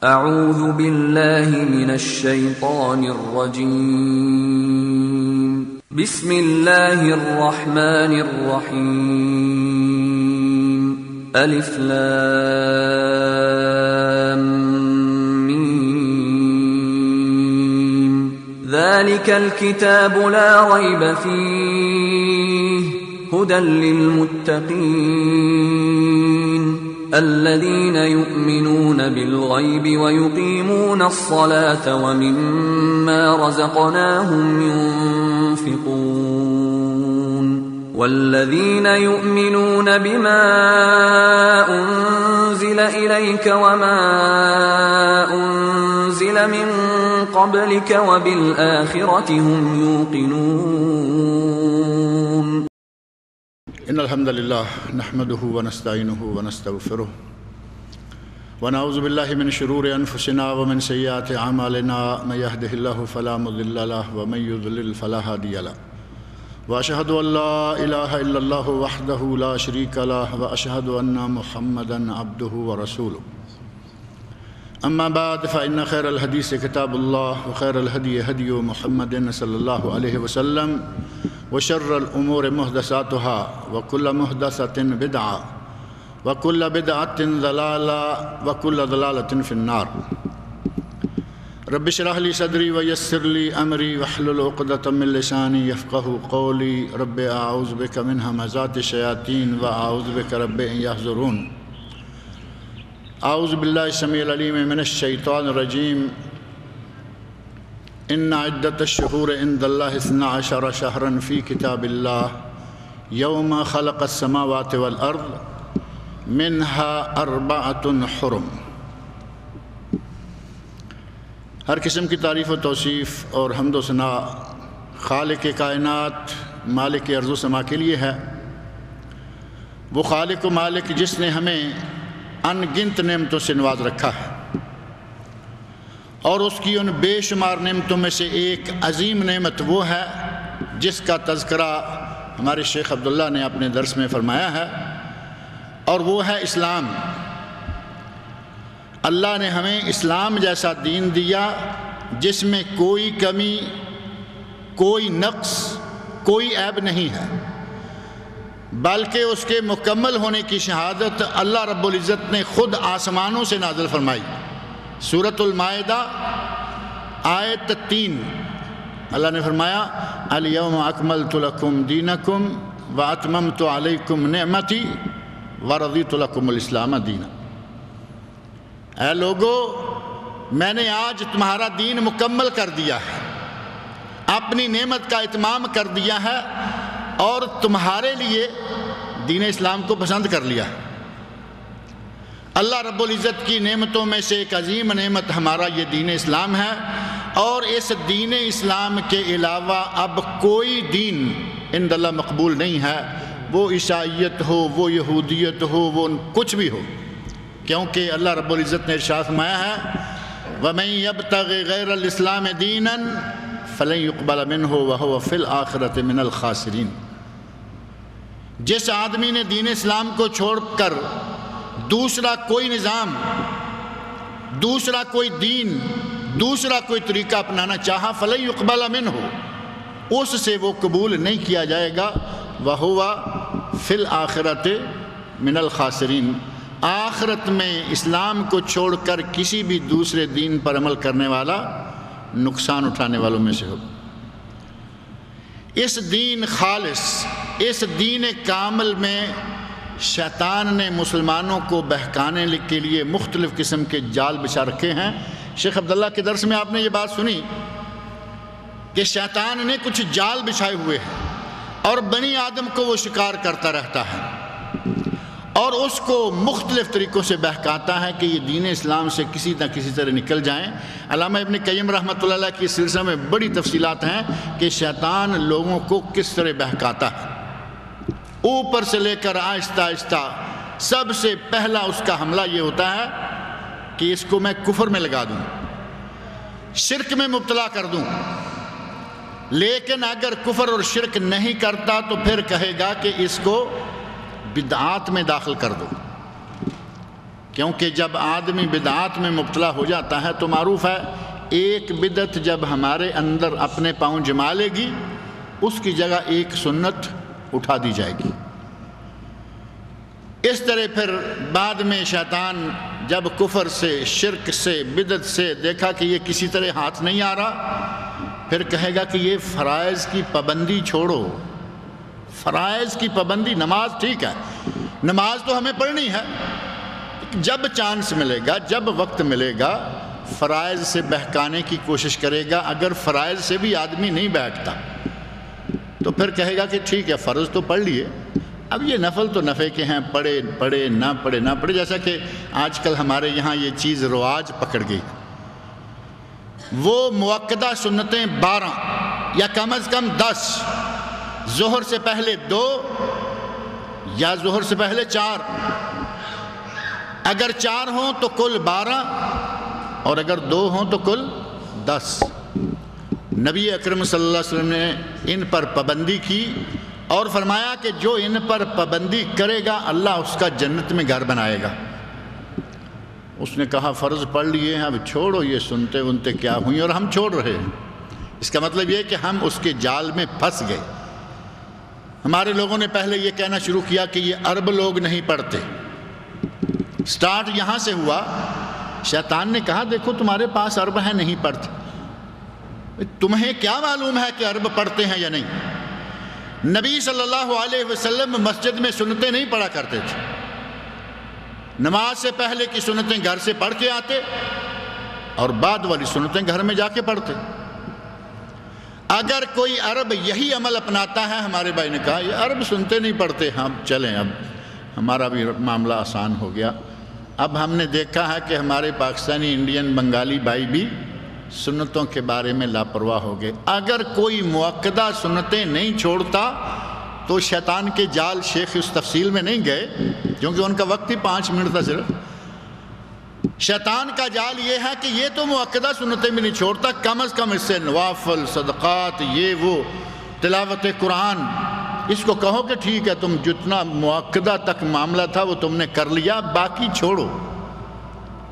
اعوذ باللہ من الشیطان الرجیم بسم اللہ الرحمن الرحیم الف لام میم ذالک الکتاب لا ریب فیہ هدى للمتقین الذين يؤمنون بالغيب ويقيمون الصلاة ومما رزقناهم ينفقون والذين يؤمنون بما أنزل إليك وما أنزل من قبلك وبالآخرة هم يوقنون. ان الحمد لله نحمده ونستعينه ونستغفره ونعوذ بالله من شرور انفسنا ومن سيئات اعمالنا من يهده الله فلا مضل له ومن يضلل فلا هادي له واشهد ان لا اله الا الله وحده لا شريك له واشهد ان محمدا عبده ورسوله. اما بعد فان خير الحديث كتاب الله وخير الهدي هدي محمد صلى الله عليه وسلم وشر الأمور محدثاتها وكل محدثة بدعة وكل بدعة ضلالة وكل ضلالة في النار. رب اشرح لي صدري ويسر لي أمري واحلل عقدة من لساني يفقهوا قولي. رب أعوذ بك من همزات الشياطين وأعوذ بك رب أن يحضرون. أعوذ بالله السميع العليم من الشيطان الرجيم. ان عدت الشهور عند الله 12 شهرا في كتاب الله يوم خلق السماوات والارض منها 4 حرم. ہر قسم کی تعریف و توصیف اور حمد و ثنا خالق کائنات مالک ارض و سما کے لیے ہے. وہ خالق و مالک جس نے ہمیں ان گنت نعمتوں سے نواز رکھا ہے اور اس کی ان بے شمار نعمتوں میں سے ایک عظیم نعمت وہ ہے جس کا تذکرہ ہمارے شیخ عبداللہ نے اپنے درس میں فرمایا ہے، اور وہ ہے اسلام. اللہ نے ہمیں اسلام جیسا دین دیا جس میں کوئی کمی، کوئی نقص، کوئی عیب نہیں ہے، بلکہ اس کے مکمل ہونے کی شہادت اللہ رب العزت نے خود آسمانوں سے نازل فرمائی. سورۃ المائدہ آیت 3 اللہ نے فرمایا الیوم اکملت لکم دینکم واتممت علیکم نعمتی ورضیت لکم الاسلام دینا. اے لوگو، میں نے آج تمہارا دین مکمل کر دیا ہے، اپنی نعمت کا اتمام کر دیا ہے اور تمہارے لیے دین اسلام کو پسند کر لیا ہے. اللہ رب العزت کی نعمتوں میں سے ایک عظیم نعمت ہمارا یہ دین اسلام ہے، اور اس دین اسلام کے علاوہ اب کوئی دین عند اللہ مقبول نہیں ہے، وہ عیسائیت ہو، وہ یہودیت ہو، وہ کچھ بھی ہو، کیونکہ اللہ رب العزت نے ارشاد فرمایا ہے وَمَن يَبْتَغِ غَيْرَ الْإِسْلَامِ دِينًا فَلَن يُقْبَلَ مِنْهُ وَهُوَ فِي الْآخِرَةِ مِنَ الْخَاسِرِينَ. جس آدمی نے دین اسلام کو چھوڑ کر دوسرا کوئی نظام، دوسرا کوئی دین، دوسرا کوئی طریقہ اپنانا چاہا فَلَن يُقْبَلَ مِنْهُ، اس سے وہ قبول نہیں کیا جائے گا. وَهُوَ فِي الْآخِرَةِ مِنَ الْخَاسِرِينَ، آخرت میں اسلام کو چھوڑ کر کسی بھی دوسرے دین پر عمل کرنے والا نقصان اٹھانے والوں میں سے ہو. اس دین خالص، اس دین کامل میں شیطان نے مسلمانوں کو بہکانے کے لیے مختلف قسم کے جال بچھا رکھے ہیں. شیخ عبداللہ کے درس میں آپ نے یہ بات سنی کہ شیطان نے کچھ جال بچھائے ہوئے ہیں اور بنی آدم کو وہ شکار کرتا رہتا ہے اور اس کو مختلف طریقوں سے بہکاتا ہے کہ یہ دین اسلام سے کسی نہ کسی طرح نکل جائیں. علامہ ابن قیم رحمۃ اللہ علیہ کی سلسلہ میں بڑی تفصیلات ہیں کہ شیطان لوگوں کو کس طرح بہکاتا ہے. اوپر سے لے کر آہستہ آہستہ سب سے پہلا اس کا حملہ یہ ہوتا ہے کہ اس کو میں کفر میں لگا دوں، شرک میں مبتلا کر دوں. لیکن اگر کفر اور شرک نہیں کرتا تو پھر کہے گا کہ اس کو بدعات میں داخل کر دو، کیونکہ جب آدمی بدعات میں مبتلا ہو جاتا ہے تو معروف ہے ایک بدعت جب ہمارے اندر اپنے پاؤں جما لے گی اس کی جگہ ایک سنت اٹھا دی جائے گی۔ اس طرح پھر بعد میں شیطان جب کفر سے، شرک سے، بدعت سے دیکھا کہ یہ کسی طرح ہاتھ نہیں آ رہا، پھر کہے گا کہ یہ فرائض کی پابندی چھوڑو، فرائض کی پابندی، نماز ٹھیک ہے، نماز تو ہمیں پڑھنی ہے، جب چانس ملے گا، جب وقت ملے گا فرائض سے بہکانے کی کوشش کرے گا۔ اگر فرائض سے بھی آدمی نہیں بیٹھتا تو پھر کہے گا کہ ٹھیک ہے فرض تو پڑھ لیے، اب یہ نفل تو نفع کے ہیں، پڑھے پڑھے نہ پڑھے نہ پڑھے۔ جیسا کہ آج کل ہمارے یہاں یہ چیز رواج پکڑ گئی، وہ مؤکدہ سنتیں 12 یا کم از کم 10، ظہر سے پہلے 2 یا ظہر سے پہلے 4، اگر 4 ہوں تو کل 12 اور اگر 2 ہوں تو کل 10۔ نبی اکرم صلی اللہ علیہ وسلم نے ان پر پابندی کی اور فرمایا کہ جو ان پر پابندی کرے گا اللہ اس کا جنت میں گھر بنائے گا۔ اس نے کہا فرض پڑھ لیے ہیں، اب چھوڑو یہ سنتے ونتے کیا ہوئی، اور ہم چھوڑ رہے ہیں۔ اس کا مطلب یہ کہ ہم اس کے جال میں پھنس گئے۔ ہمارے لوگوں نے پہلے یہ کہنا شروع کیا کہ یہ عرب لوگ نہیں پڑھتے، سٹارٹ یہاں سے ہوا۔ شیطان نے کہا دیکھو تمہارے پاس عرب ہیں نہیں پڑھتے، تمہیں کیا معلوم ہے کہ عرب پڑھتے ہیں یا نہیں؟ نبی صلی اللہ علیہ وسلم مسجد میں سنتیں نہیں پڑھا کرتے تھے، نماز سے پہلے کی سنتیں گھر سے پڑھ کے آتے اور بعد والی سنتیں گھر میں جا کے پڑھتے۔ اگر کوئی عرب یہی عمل اپناتا ہے، ہمارے بھائی نے کہا یہ عرب سنتے نہیں پڑھتے، ہم چلیں اب ہمارا بھی معاملہ آسان ہو گیا۔ اب ہم نے دیکھا ہے کہ ہمارے پاکستانی، انڈین، بنگالی بھائی بھی سنتوں کے بارے میں لاپرواہ ہو گئے۔ اگر کوئی مؤکدہ سنتیں نہیں چھوڑتا تو شیطان کے جال شیخ اس تفصیل میں نہیں گئے، کیونکہ ان کا وقت ہی 5 منٹ تھا صرف۔ شیطان کا جال یہ ہے کہ یہ تو مؤکدہ سنتیں بھی نہیں چھوڑتا، کم از کم اس سے نوافل، صدقات، یہ وہ، تلاوت قرآن، اس کو کہو کہ ٹھیک ہے تم جتنا مؤکدہ تک معاملہ تھا وہ تم نے کر لیا، باقی چھوڑو۔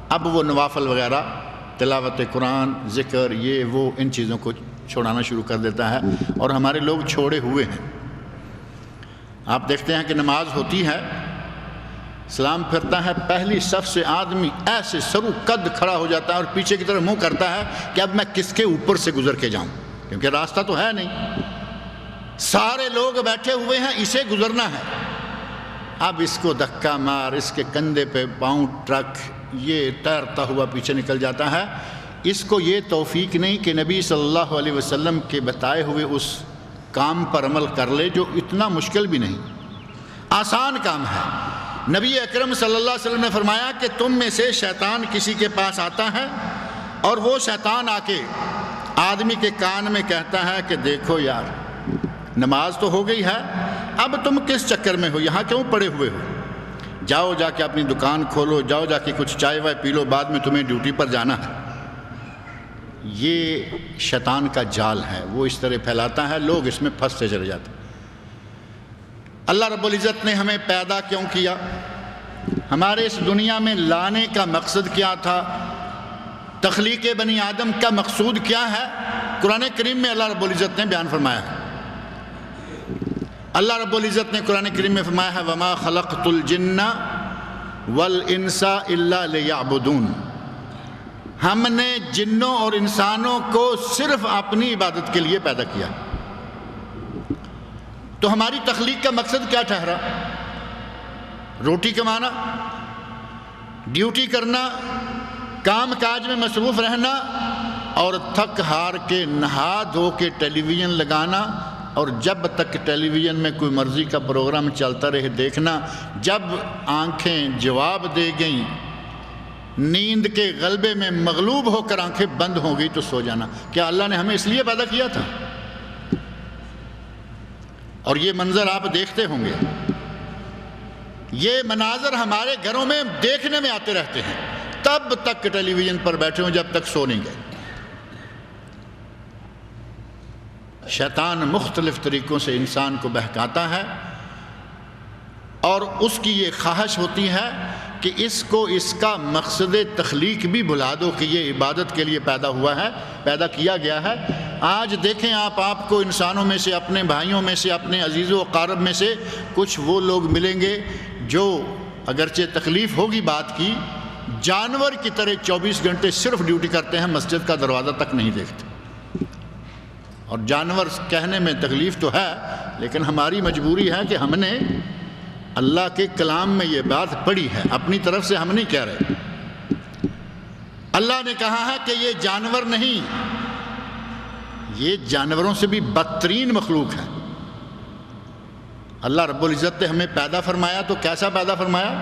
اب وہ نوافل وغیرہ، تلاوت قرآن، ذکر، یہ وہ، ان چیزوں کو چھوڑانا شروع کر دیتا ہے، اور ہمارے لوگ چھوڑے ہوئے ہیں۔ آپ دیکھتے ہیں کہ نماز ہوتی ہے، سلام پھرتا ہے، پہلی صف سے آدمی ایسے سرو قد کھڑا ہو جاتا ہے اور پیچھے کی طرف منہ کرتا ہے کہ اب میں کس کے اوپر سے گزر کے جاؤں، کیونکہ راستہ تو ہے نہیں، سارے لوگ بیٹھے ہوئے ہیں، اسے گزرنا ہے۔ اب اس کو دھکا مار، اس کے کندھے پہ پاؤں ٹرک، یہ تیرتا ہوا پیچھے نکل جاتا ہے۔ اس کو یہ توفیق نہیں کہ نبی صلی اللہ علیہ وسلم کے بتائے ہوئے اس کام پر عمل کر لے، جو اتنا مشکل بھی نہیں، آسان کام ہے۔ نبی اکرم صلی اللہ علیہ وسلم نے فرمایا کہ تم میں سے شیطان کسی کے پاس آتا ہے اور وہ شیطان آ کے آدمی کے کان میں کہتا ہے کہ دیکھو یار نماز تو ہو گئی ہے، اب تم کس چکر میں ہو، یہاں کیوں پڑے ہوئے ہو، جاؤ جا کے اپنی دکان کھولو، جاؤ جا کے کچھ چائے وائے پی لو، بعد میں تمہیں ڈیوٹی پر جانا ہے۔ یہ شیطان کا جال ہے، وہ اس طرح پھیلاتا ہے، لوگ اس میں پھنستے چلے جاتے ہیں۔ اللہ رب العزت نے ہمیں پیدا کیوں کیا، ہمارے اس دنیا میں لانے کا مقصد کیا تھا، تخلیق بنی آدم کا مقصود کیا ہے، قرآن کریم میں اللہ رب العزت نے بیان فرمایا ہے۔ اللہ رب العزت نے قرآن کریم میں فرمایا ہے وَمَا خَلَقْتُ الْجِنَّ وَالْإِنسَ إِلَّا لِيَعْبُدُونَ، ہم نے جنوں اور انسانوں کو صرف اپنی عبادت کے لیے پیدا کیا۔ تو ہماری تخلیق کا مقصد کیا ٹھہرا؟ روٹی کمانا، ڈیوٹی کرنا، کام کاج میں مصروف رہنا، اور تھک ہار کے نہا دھو کے ٹیلی ویژن لگانا، اور جب تک ٹیلی ویژن میں کوئی مرضی کا پروگرام چلتا رہے دیکھنا، جب آنکھیں جواب دے گئیں، نیند کے غلبے میں مغلوب ہو کر آنکھیں بند ہو گئی تو سو جانا۔ کیا اللہ نے ہمیں اس لیے پیدا کیا تھا؟ اور یہ منظر آپ دیکھتے ہوں گے، یہ مناظر ہمارے گھروں میں دیکھنے میں آتے رہتے ہیں، تب تک ٹیلی ویژن پر بیٹھے ہوں جب تک سو نہیں گئے۔ شیطان مختلف طریقوں سے انسان کو بہکاتا ہے، اور اس کی یہ خواہش ہوتی ہے کہ اس کو اس کا مقصد تخلیق بھی بھلا دو کہ یہ عبادت کے لیے پیدا کیا گیا ہے۔ آج دیکھیں آپ کو انسانوں میں سے، اپنے بھائیوں میں سے، اپنے عزیز و اقارب میں سے کچھ وہ لوگ ملیں گے جو اگرچہ تکلیف ہوگی بات کی، جانور کی طرح 24 گھنٹے صرف ڈیوٹی کرتے ہیں، مسجد کا دروازہ تک نہیں دیکھتے۔ اور جانور کہنے میں تکلیف تو ہے، لیکن ہماری مجبوری ہے کہ ہم نے اللہ کے کلام میں یہ بات پڑھی ہے، اپنی طرف سے ہم نہیں کہہ رہے۔ اللہ نے کہا ہے کہ یہ جانور نہیں، یہ جانوروں سے بھی بدترین مخلوق ہے۔ اللہ رب العزت نے ہمیں پیدا فرمایا تو کیسا پیدا فرمایا؟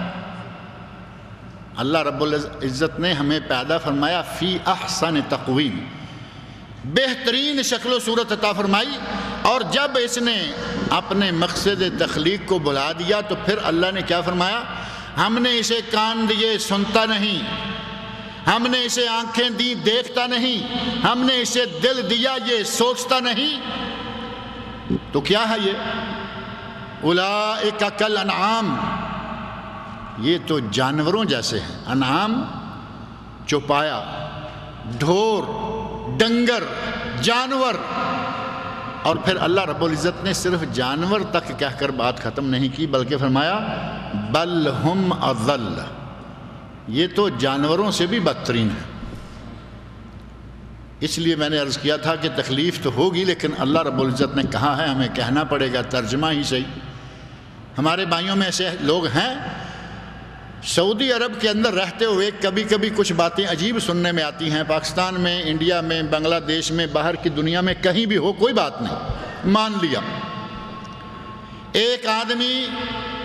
اللہ رب العزت نے ہمیں پیدا فرمایا فی احسن تقویم، بہترین شکل و صورت عطا فرمائی، اور جب اس نے اپنے مقصد تخلیق کو بلا دیا تو پھر اللہ نے کیا فرمایا؟ ہم نے اسے کان دیے سنتا نہیں، ہم نے اسے آنکھیں دی دیکھتا نہیں، ہم نے اسے دل دیا یہ سوچتا نہیں، تو کیا ہے یہ؟ اولئک کالانعام، یہ تو جانوروں جیسے ہیں۔ انعام چوپایا، ڈھور، ڈنگر، جانور، اور پھر اللہ رب العزت نے صرف جانور تک کہہ کر بات ختم نہیں کی، بلکہ فرمایا بل ہم اضل، یہ تو جانوروں سے بھی بدترین ہے۔ اس لیے میں نے عرض کیا تھا کہ تکلیف تو ہوگی، لیکن اللہ رب العزت نے کہا ہے ہمیں کہنا پڑے گا، ترجمہ ہی صحیح۔ ہمارے بھائیوں میں ایسے لوگ ہیں سعودی عرب کے اندر رہتے ہوئے کبھی کبھی کچھ باتیں عجیب سننے میں آتی ہیں، پاکستان میں، انڈیا میں، بنگلہ دیش میں، باہر کی دنیا میں کہیں بھی ہو کوئی بات نہیں، مان لیا۔ ایک آدمی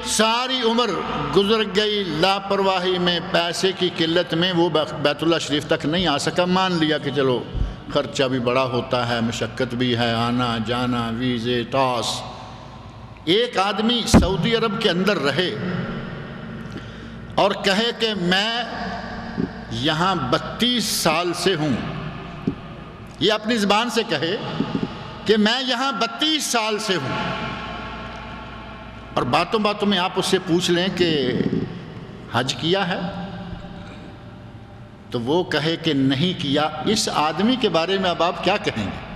ساری عمر گزر گئی لاپرواہی میں، پیسے کی قلت میں، وہ بیت اللہ شریف تک نہیں آ سکا، مان لیا کہ چلو خرچہ بھی بڑا ہوتا ہے، مشقت بھی ہے، آنا جانا، ویزے، ٹاس۔ ایک آدمی سعودی عرب کے اندر رہے اور کہے کہ میں یہاں 32 سال سے ہوں، یہ اپنی زبان سے کہے کہ میں یہاں 32 سال سے ہوں، اور باتوں باتوں میں آپ اس سے پوچھ لیں کہ حج کیا ہے تو وہ کہے کہ نہیں کیا، اس آدمی کے بارے میں اب آپ کیا کہیں گے؟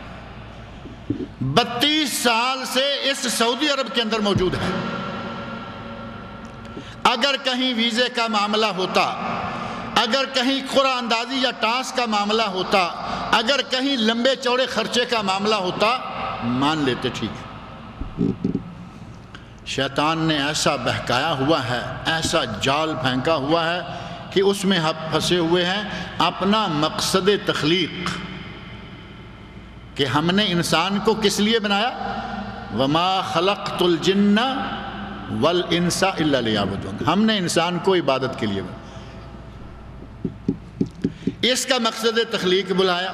32 سال سے اس سعودی عرب کے اندر موجود ہے۔ اگر کہیں ویزے کا معاملہ ہوتا، اگر کہیں قرعہ اندازی یا ٹاس کا معاملہ ہوتا، اگر کہیں لمبے چوڑے خرچے کا معاملہ ہوتا، مان لیتے ٹھیک ہے۔ شیطان نے ایسا بہکایا ہوا ہے، ایسا جال پھینکا ہوا ہے کہ اس میں پھنسے ہوئے ہیں اپنا مقصد تخلیق، کہ ہم نے انسان کو کس لیے بنایا؟ وما خلقت الجن والانس الا لیعبدون، ہم نے انسان کو عبادت کے لیے بنایا۔ اس کا مقصد تخلیق بلایا،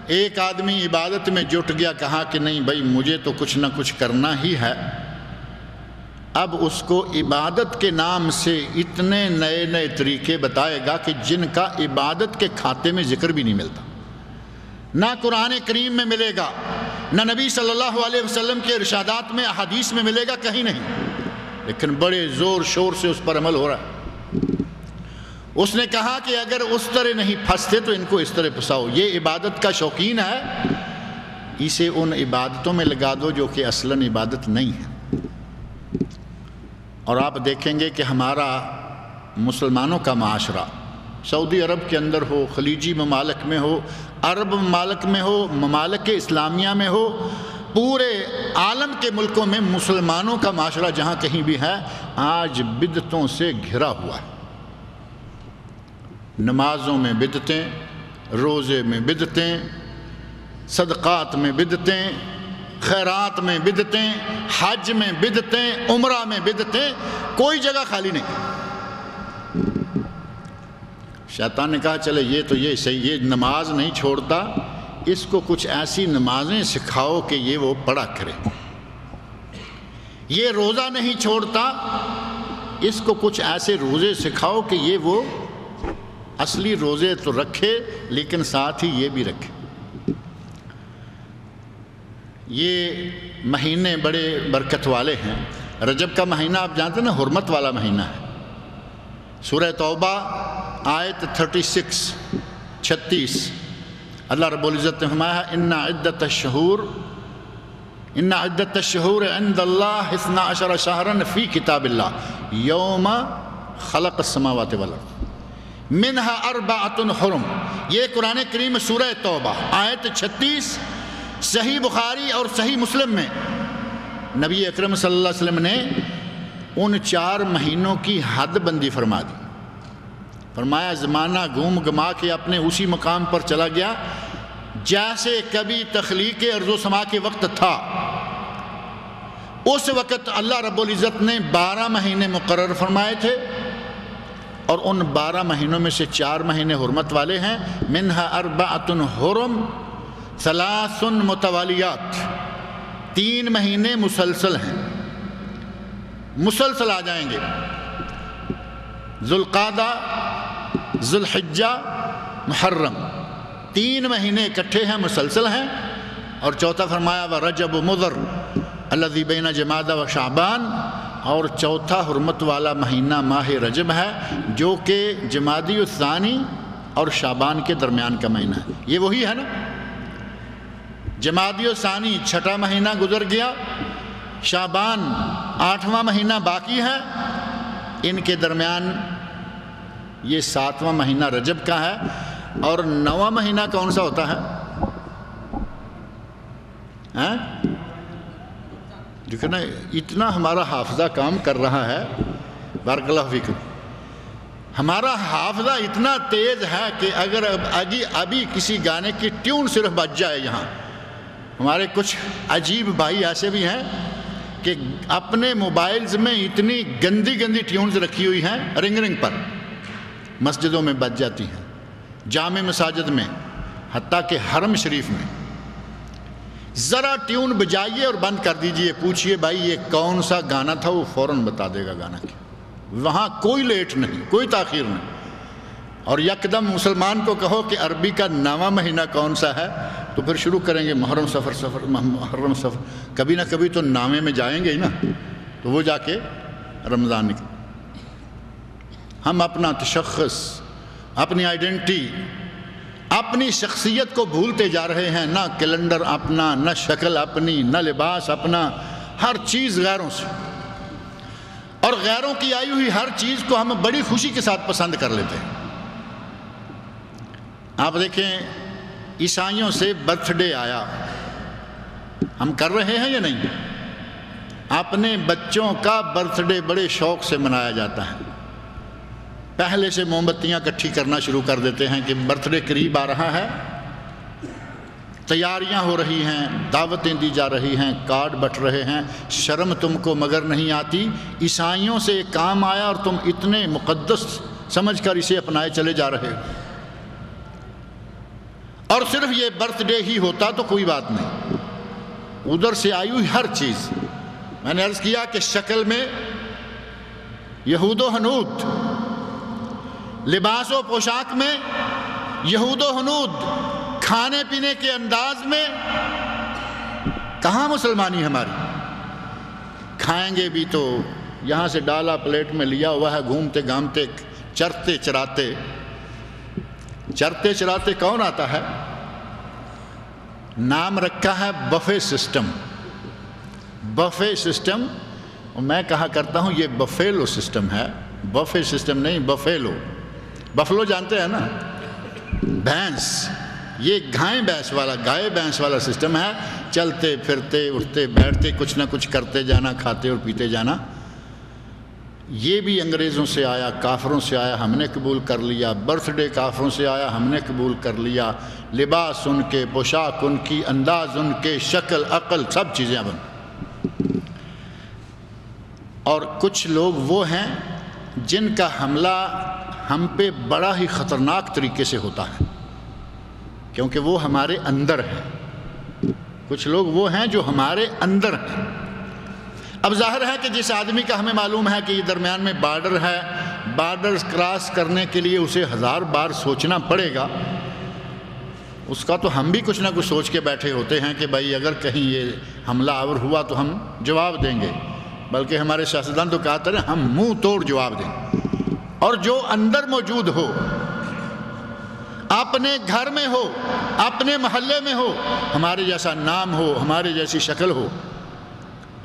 ایک آدمی عبادت میں جٹ گیا، کہا کہ نہیں بھائی مجھے تو کچھ نہ کچھ کرنا ہی ہے۔ اب اس کو عبادت کے نام سے اتنے نئے نئے طریقے بتائے گا کہ جن کا عبادت کے کھاتے میں ذکر بھی نہیں ملتا، نہ قرآن کریم میں ملے گا، نہ نبی صلی اللہ علیہ وسلم کے ارشادات میں، احادیث میں ملے گا، کہیں نہیں، لیکن بڑے زور شور سے اس پر عمل ہو رہا ہے۔ اس نے کہا کہ اگر اس طرح نہیں پھنستے تو ان کو اس طرح پھنساؤ، یہ عبادت کا شوقین ہے، اسے ان عبادتوں میں لگا دو جو کہ اصلاً عبادت نہیں ہے۔ اور آپ دیکھیں گے کہ ہمارا مسلمانوں کا معاشرہ سعودی عرب کے اندر ہو، خلیجی ممالک میں ہو، عرب ممالک میں ہو، ممالک اسلامیہ میں ہو، پورے عالم کے ملکوں میں مسلمانوں کا معاشرہ جہاں کہیں بھی ہے، آج بدعتوں سے گھرا ہوا ہے۔ نمازوں میں بدعتیں، روزے میں بدعتیں، صدقات میں بدعتیں، خیرات میں بدعتیں، حج میں بدعتیں، عمرہ میں بدعتیں، کوئی جگہ خالی نہیں۔ شیطان نے کہا چلے یہ تو یہ صحیح، یہ نماز نہیں چھوڑتا، اس کو کچھ ایسی نمازیں سکھاؤ کہ یہ وہ پڑھا کرے۔ یہ روزہ نہیں چھوڑتا، اس کو کچھ ایسے روزے سکھاؤ کہ یہ وہ اصلی روزے تو رکھے لیکن ساتھ ہی یہ بھی رکھے۔ یہ مہینے بڑے برکت والے ہیں۔ رجب کا مہینہ آپ جانتے ہیں نا، حرمت والا مہینہ ہے، سورہ توبہ آیت 36 اللہ رب العزت نے فرمایا ان عدت الشہور عند اللہ 12 شہرا فی کتاب اللہ یوم خلق السماوات والارض منہا 4 حرم. یہ قرآن کریم سورہ توبہ آیت 36 صحیح بخاری اور صحیح مسلم میں نبی اکرم صلی اللہ علیہ وسلم نے ان 4 مہینوں کی حد بندی فرما دی. فرمایا زمانہ گھوم گما کے اپنے اسی مقام پر چلا گیا جیسے کبھی تخلیق ارض و سما کے وقت تھا. اس وقت اللہ رب العزت نے 12 مہینے مقرر فرمائے تھے اور ان 12 مہینوں میں سے 4 مہینے حرمت والے ہیں. منہا 4 حرم 3 متوالیات، 3 مہینے مسلسل ہیں، مسلسل آ جائیں گے. ذوالقعدہ، ذوالحجہ، محرم، 3 مہینے اکٹھے ہیں، مسلسل ہیں. اور چوتھا فرمایا ورجب مضر الذی بین جمادی و شعبان، اور چوتھا حرمت والا مہینہ ماہ رجب ہے جو کہ جمادی الثانی اور شعبان کے درمیان کا مہینہ ہے. یہ وہی ہے نا، جمادی الثانی 6واں مہینہ گزر گیا، شعبان 8واں مہینہ باقی ہے، ان کے درمیان یہ 7واں مہینہ رجب کا ہے. اور 9واں مہینہ کون سا ہوتا ہے؟ دیکھو نا، اتنا ہمارا حافظہ کام کر رہا ہے، بارک اللہ فیکم. ہمارا حافظہ اتنا تیز ہے کہ اگر ابھی کسی گانے کی ٹیون صرف بج جائے، یہاں ہمارے کچھ عجیب بھائی ایسے بھی ہیں کہ اپنے موبائلز میں اتنی گندی ٹیونز رکھی ہوئی ہیں، رنگ پر مسجدوں میں بج جاتی ہیں، جامع مساجد میں، حتیٰ کہ حرم شریف میں. ذرا ٹیون بجائیے اور بند کر دیجئے، پوچھئے بھائی یہ کون سا گانا تھا، وہ فوراً بتا دے گا گانا کیا. وہاں کوئی لیٹ نہیں، کوئی تاخیر نہیں. اور یکدم مسلمان کو کہو کہ عربی کا 9واں مہینہ کون سا ہے، تو پھر شروع کریں گے محرم سفر. کبھی نہ کبھی تو نامے میں جائیں گے ہی نا، تو وہ جا کے رمضان نکل. ہم اپنا تشخص، اپنی آئیڈینٹی، اپنی شخصیت کو بھولتے جا رہے ہیں. نہ کیلنڈر اپنا، نہ شکل اپنی، نہ لباس اپنا، ہر چیز غیروں سے. اور غیروں کی آئی ہوئی ہر چیز کو ہم بڑی خوشی کے ساتھ پسند کر لیتے ہیں. آپ دیکھیں عیسائیوں سے برتھ ڈے آیا، ہم کر رہے ہیں یا نہیں؟ اپنے بچوں کا برتھ ڈے بڑے شوق سے منایا جاتا ہے. پہلے سے موم بتیاں اکٹھی کرنا شروع کر دیتے ہیں کہ برتھ ڈے قریب آ رہا ہے، تیاریاں ہو رہی ہیں، دعوتیں دی جا رہی ہیں، کارڈ بٹ رہے ہیں. شرم تم کو مگر نہیں آتی؟ عیسائیوں سے ایک کام آیا اور تم اتنے مقدس سمجھ کر اسے اپنائے چلے جا رہے ہو. اور صرف یہ برتھ ڈے ہی ہوتا تو کوئی بات نہیں، ادھر سے آئی ہوئی ہر چیز. میں نے عرض کیا کہ شکل میں یہود و ہنود، لباس و پوشاک میں یہود و ہنود، کھانے پینے کے انداز میں کہاں مسلمانی ہماری. کھائیں گے بھی تو یہاں سے ڈالا پلیٹ میں لیا ہوا ہے، گھومتے گھامتے چرتے چراتے کون آتا ہے؟ نام رکھا ہے بفے سسٹم. بفے سسٹم، اور میں کہا کرتا ہوں یہ بفیلو سسٹم ہے، بفے سسٹم نہیں، بفیلو. بفلو جانتے ہیں نا، بھینس. یہ گائے بھینس والا سسٹم ہے. چلتے پھرتے اٹھتے بیٹھتے کچھ نہ کچھ کرتے جانا، کھاتے اور پیتے جانا. یہ بھی انگریزوں سے آیا، کافروں سے آیا، ہم نے قبول کر لیا. برتھ ڈے کافروں سے آیا، ہم نے قبول کر لیا. لباس ان کے، پوشاک ان کی، انداز ان کے، شکل عقل سب چیزیں بن. اور کچھ لوگ وہ ہیں جن کا حملہ ہم پہ بڑا ہی خطرناک طریقے سے ہوتا ہے، کیونکہ وہ ہمارے اندر ہے. کچھ لوگ وہ ہیں جو ہمارے اندر ہیں. اب ظاہر ہے کہ جس آدمی کا ہمیں معلوم ہے کہ یہ درمیان میں بارڈر ہے، بارڈر کراس کرنے کے لیے اسے 1000 بار سوچنا پڑے گا. اس کا تو ہم بھی کچھ نہ کچھ سوچ کے بیٹھے ہوتے ہیں کہ بھائی اگر کہیں یہ حملہ آور ہوا تو ہم جواب دیں گے. بلکہ ہمارے سیاستدان تو کہتے ہیں ہم منہ توڑ جواب دیں. اور جو اندر موجود ہو، اپنے گھر میں ہو، اپنے محلے میں ہو، ہمارے جیسا نام ہو، ہمارے جیسی شکل ہو،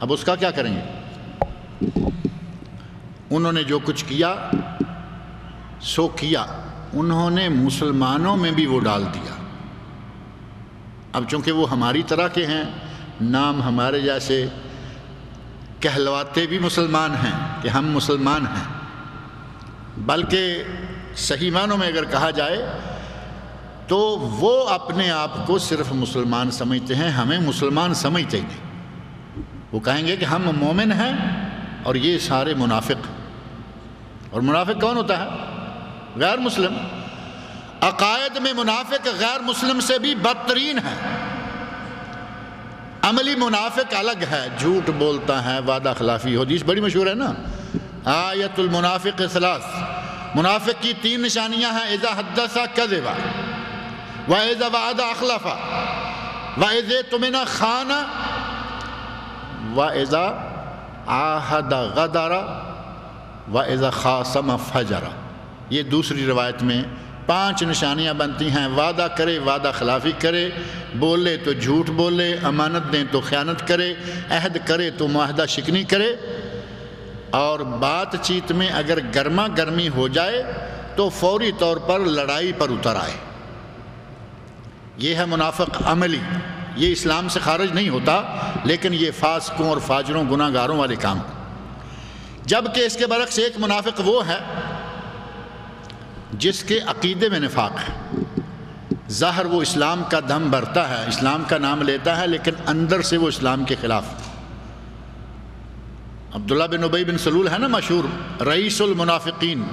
اب اس کا کیا کریں گے؟ انہوں نے جو کچھ کیا سو کیا، انہوں نے مسلمانوں میں بھی وہ ڈال دیا۔ اب چونکہ وہ ہماری طرح کے ہیں، نام ہمارے جیسے، کہلواتے بھی مسلمان ہیں کہ ہم مسلمان ہیں، بلکہ صحیح معنوں میں اگر کہا جائے تو وہ اپنے آپ کو صرف مسلمان سمجھتے ہیں، ہمیں مسلمان سمجھتے ہی نہیں۔ وہ کہیں گے کہ ہم مومن ہیں اور یہ سارے منافق ہیں۔ اور منافق کون ہوتا ہے؟ غیر مسلم۔ عقائد میں منافق غیر مسلم سے بھی بدترین ہے۔ عملی منافق الگ ہے، جھوٹ بولتا ہے، وعدہ خلافی، حدیث بڑی مشہور ہے نا، آیت المنافق ثلاث، منافق کی 3 نشانیاں ہیں: اذا حدث کذب، واذا وعد اخلف، واذا اؤتمن خان، واذا عاہد غدر، واذا خاصم فجر۔ یہ دوسری روایت میں 5 نشانیاں بنتی ہیں: وعدہ کرے وعدہ خلافی کرے، بولے تو جھوٹ بولے، امانت دیں تو خیانت کرے، عہد کرے تو معاہدہ شکنی کرے، اور بات چیت میں اگر گرما گرمی ہو جائے تو فوری طور پر لڑائی پر اتر آئے۔ یہ ہے منافق عملی۔ یہ اسلام سے خارج نہیں ہوتا، لیکن یہ فاسقوں اور فاجروں گناہ گاروں والے کام۔ جبکہ اس کے برعکس ایک منافق وہ ہے جس کے عقیدے میں نفاق ہے، ظاہر وہ اسلام کا دم بھرتا ہے، اسلام کا نام لیتا ہے، لیکن اندر سے وہ اسلام کے خلاف۔ عبداللہ بن ابی بن سلول ہے نا مشہور رئیس المنافقین،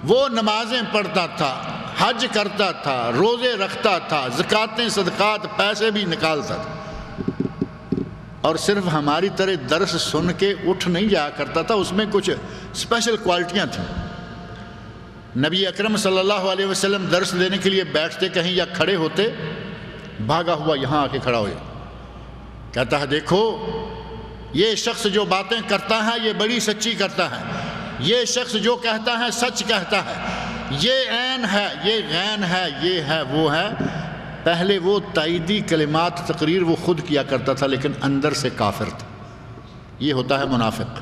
وہ نمازیں پڑھتا تھا، حج کرتا تھا، روزے رکھتا تھا، زکاتیں صدقات پیسے بھی نکالتا تھا، اور صرف ہماری طرح درس سن کے اٹھ نہیں جایا کرتا تھا، اس میں کچھ اسپیشل کوالٹیاں تھیں۔ نبی اکرم صلی اللہ علیہ وسلم درس دینے کے لیے بیٹھتے کہیں یا کھڑے ہوتے، بھاگا ہوا یہاں آ کے کھڑا ہو جائے، کہتا ہے دیکھو یہ شخص جو باتیں کرتا ہے یہ بڑی سچی کرتا ہے، یہ شخص جو کہتا ہے سچ کہتا ہے، یہ عین ہے، یہ غین ہے، یہ ہے، وہ ہے۔ پہلے وہ تائیدی کلمات تقریر وہ خود کیا کرتا تھا، لیکن اندر سے کافر تھا۔ یہ ہوتا ہے منافق،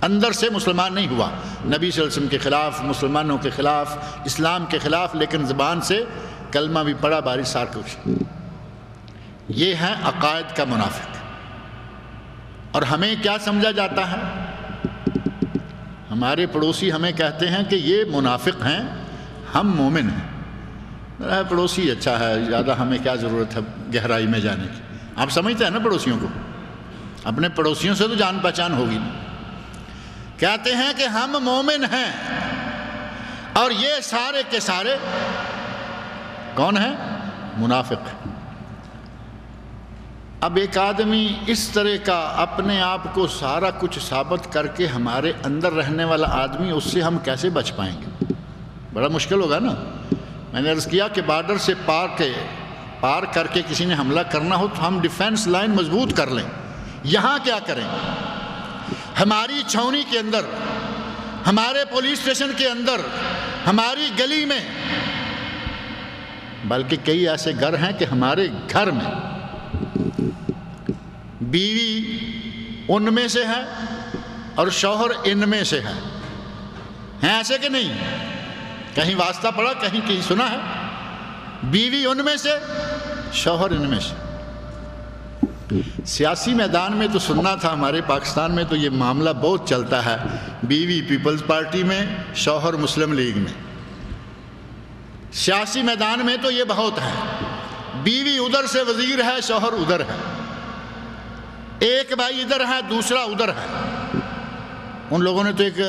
اندر سے مسلمان نہیں ہوا، نبی صلی اللہ علیہ وسلم کے خلاف، مسلمانوں کے خلاف، اسلام کے خلاف، لیکن زبان سے کلمہ بھی پڑھا، باری سار کچھ۔ یہ ہے عقائد کا منافق۔ اور ہمیں کیا سمجھا جاتا ہے؟ ہمارے پڑوسی ہمیں کہتے ہیں کہ یہ منافق ہیں، ہم مومن ہیں۔ میرا پڑوسی اچھا ہے، زیادہ ہمیں کیا ضرورت ہے گہرائی میں جانے کی۔ آپ سمجھتے ہیں نا پڑوسیوں کو، اپنے پڑوسیوں سے تو جان پہچان ہوگی نا۔ کہتے ہیں کہ ہم مومن ہیں، اور یہ سارے کے سارے کون ہیں؟ منافق۔ اب ایک آدمی اس طرح کا اپنے آپ کو سارا کچھ ثابت کر کے ہمارے اندر رہنے والا آدمی، اس سے ہم کیسے بچ پائیں گے؟ بڑا مشکل ہوگا نا۔ میں نے عرض کیا کہ بارڈر سے پار کر کے کسی نے حملہ کرنا ہو تو ہم ڈیفنس لائن مضبوط کر لیں۔ یہاں کیا کریں؟ ہماری چھاؤنی کے اندر، ہمارے پولیس اسٹیشن کے اندر، ہماری گلی میں، بلکہ کئی ایسے گھر ہیں کہ ہمارے گھر میں بیوی ان میں سے ہے اور شوہر ان میں سے ہے۔ ہیں ایسے کہ نہیں؟ کہیں واسطہ پڑا، کہیں سنا ہے؟ بیوی ان میں سے، شوہر ان میں سے۔ سیاسی میدان میں تو سننا تھا، ہمارے پاکستان میں تو یہ معاملہ بہت چلتا ہے، بیوی پیپلز پارٹی میں، شوہر مسلم لیگ میں۔ سیاسی میدان میں تو یہ بہت ہے، بیوی ادھر سے وزیر ہے، شوہر ادھر ہے، ایک بھائی ادھر ہے، دوسرا ادھر ہے۔ ان لوگوں نے تو ایک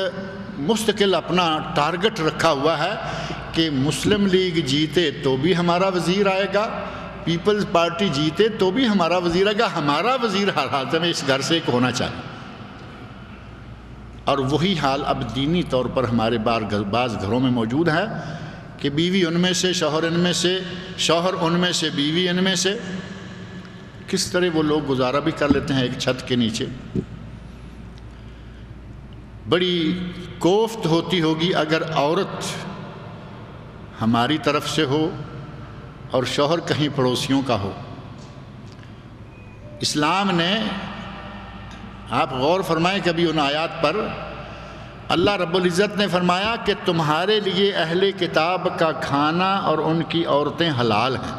مستقل اپنا ٹارگٹ رکھا ہوا ہے کہ مسلم لیگ جیتے تو بھی ہمارا وزیر آئے گا، پیپلز پارٹی جیتے تو بھی ہمارا وزیر آئے گا، ہمارا وزیر ہر حالت میں اس گھر سے ایک ہونا چاہیے۔ اور وہی حال اب دینی طور پر ہمارے بعض گھروں میں موجود ہے کہ بیوی ان میں سے، شوہر ان میں سے، شوہر ان میں سے، بیوی ان میں سے۔ کس طرح وہ لوگ گزارا بھی کر لیتے ہیں ایک چھت کے نیچے۔ بڑی کوفت ہوتی ہوگی اگر عورت ہماری طرف سے ہو اور شوہر کہیں پڑوسیوں کا ہو۔ اسلام نے، آپ غور فرمائیں کبھی ان آیات پر، اللہ رب العزت نے فرمایا کہ تمہارے لیے اہل کتاب کا کھانا اور ان کی عورتیں حلال ہیں۔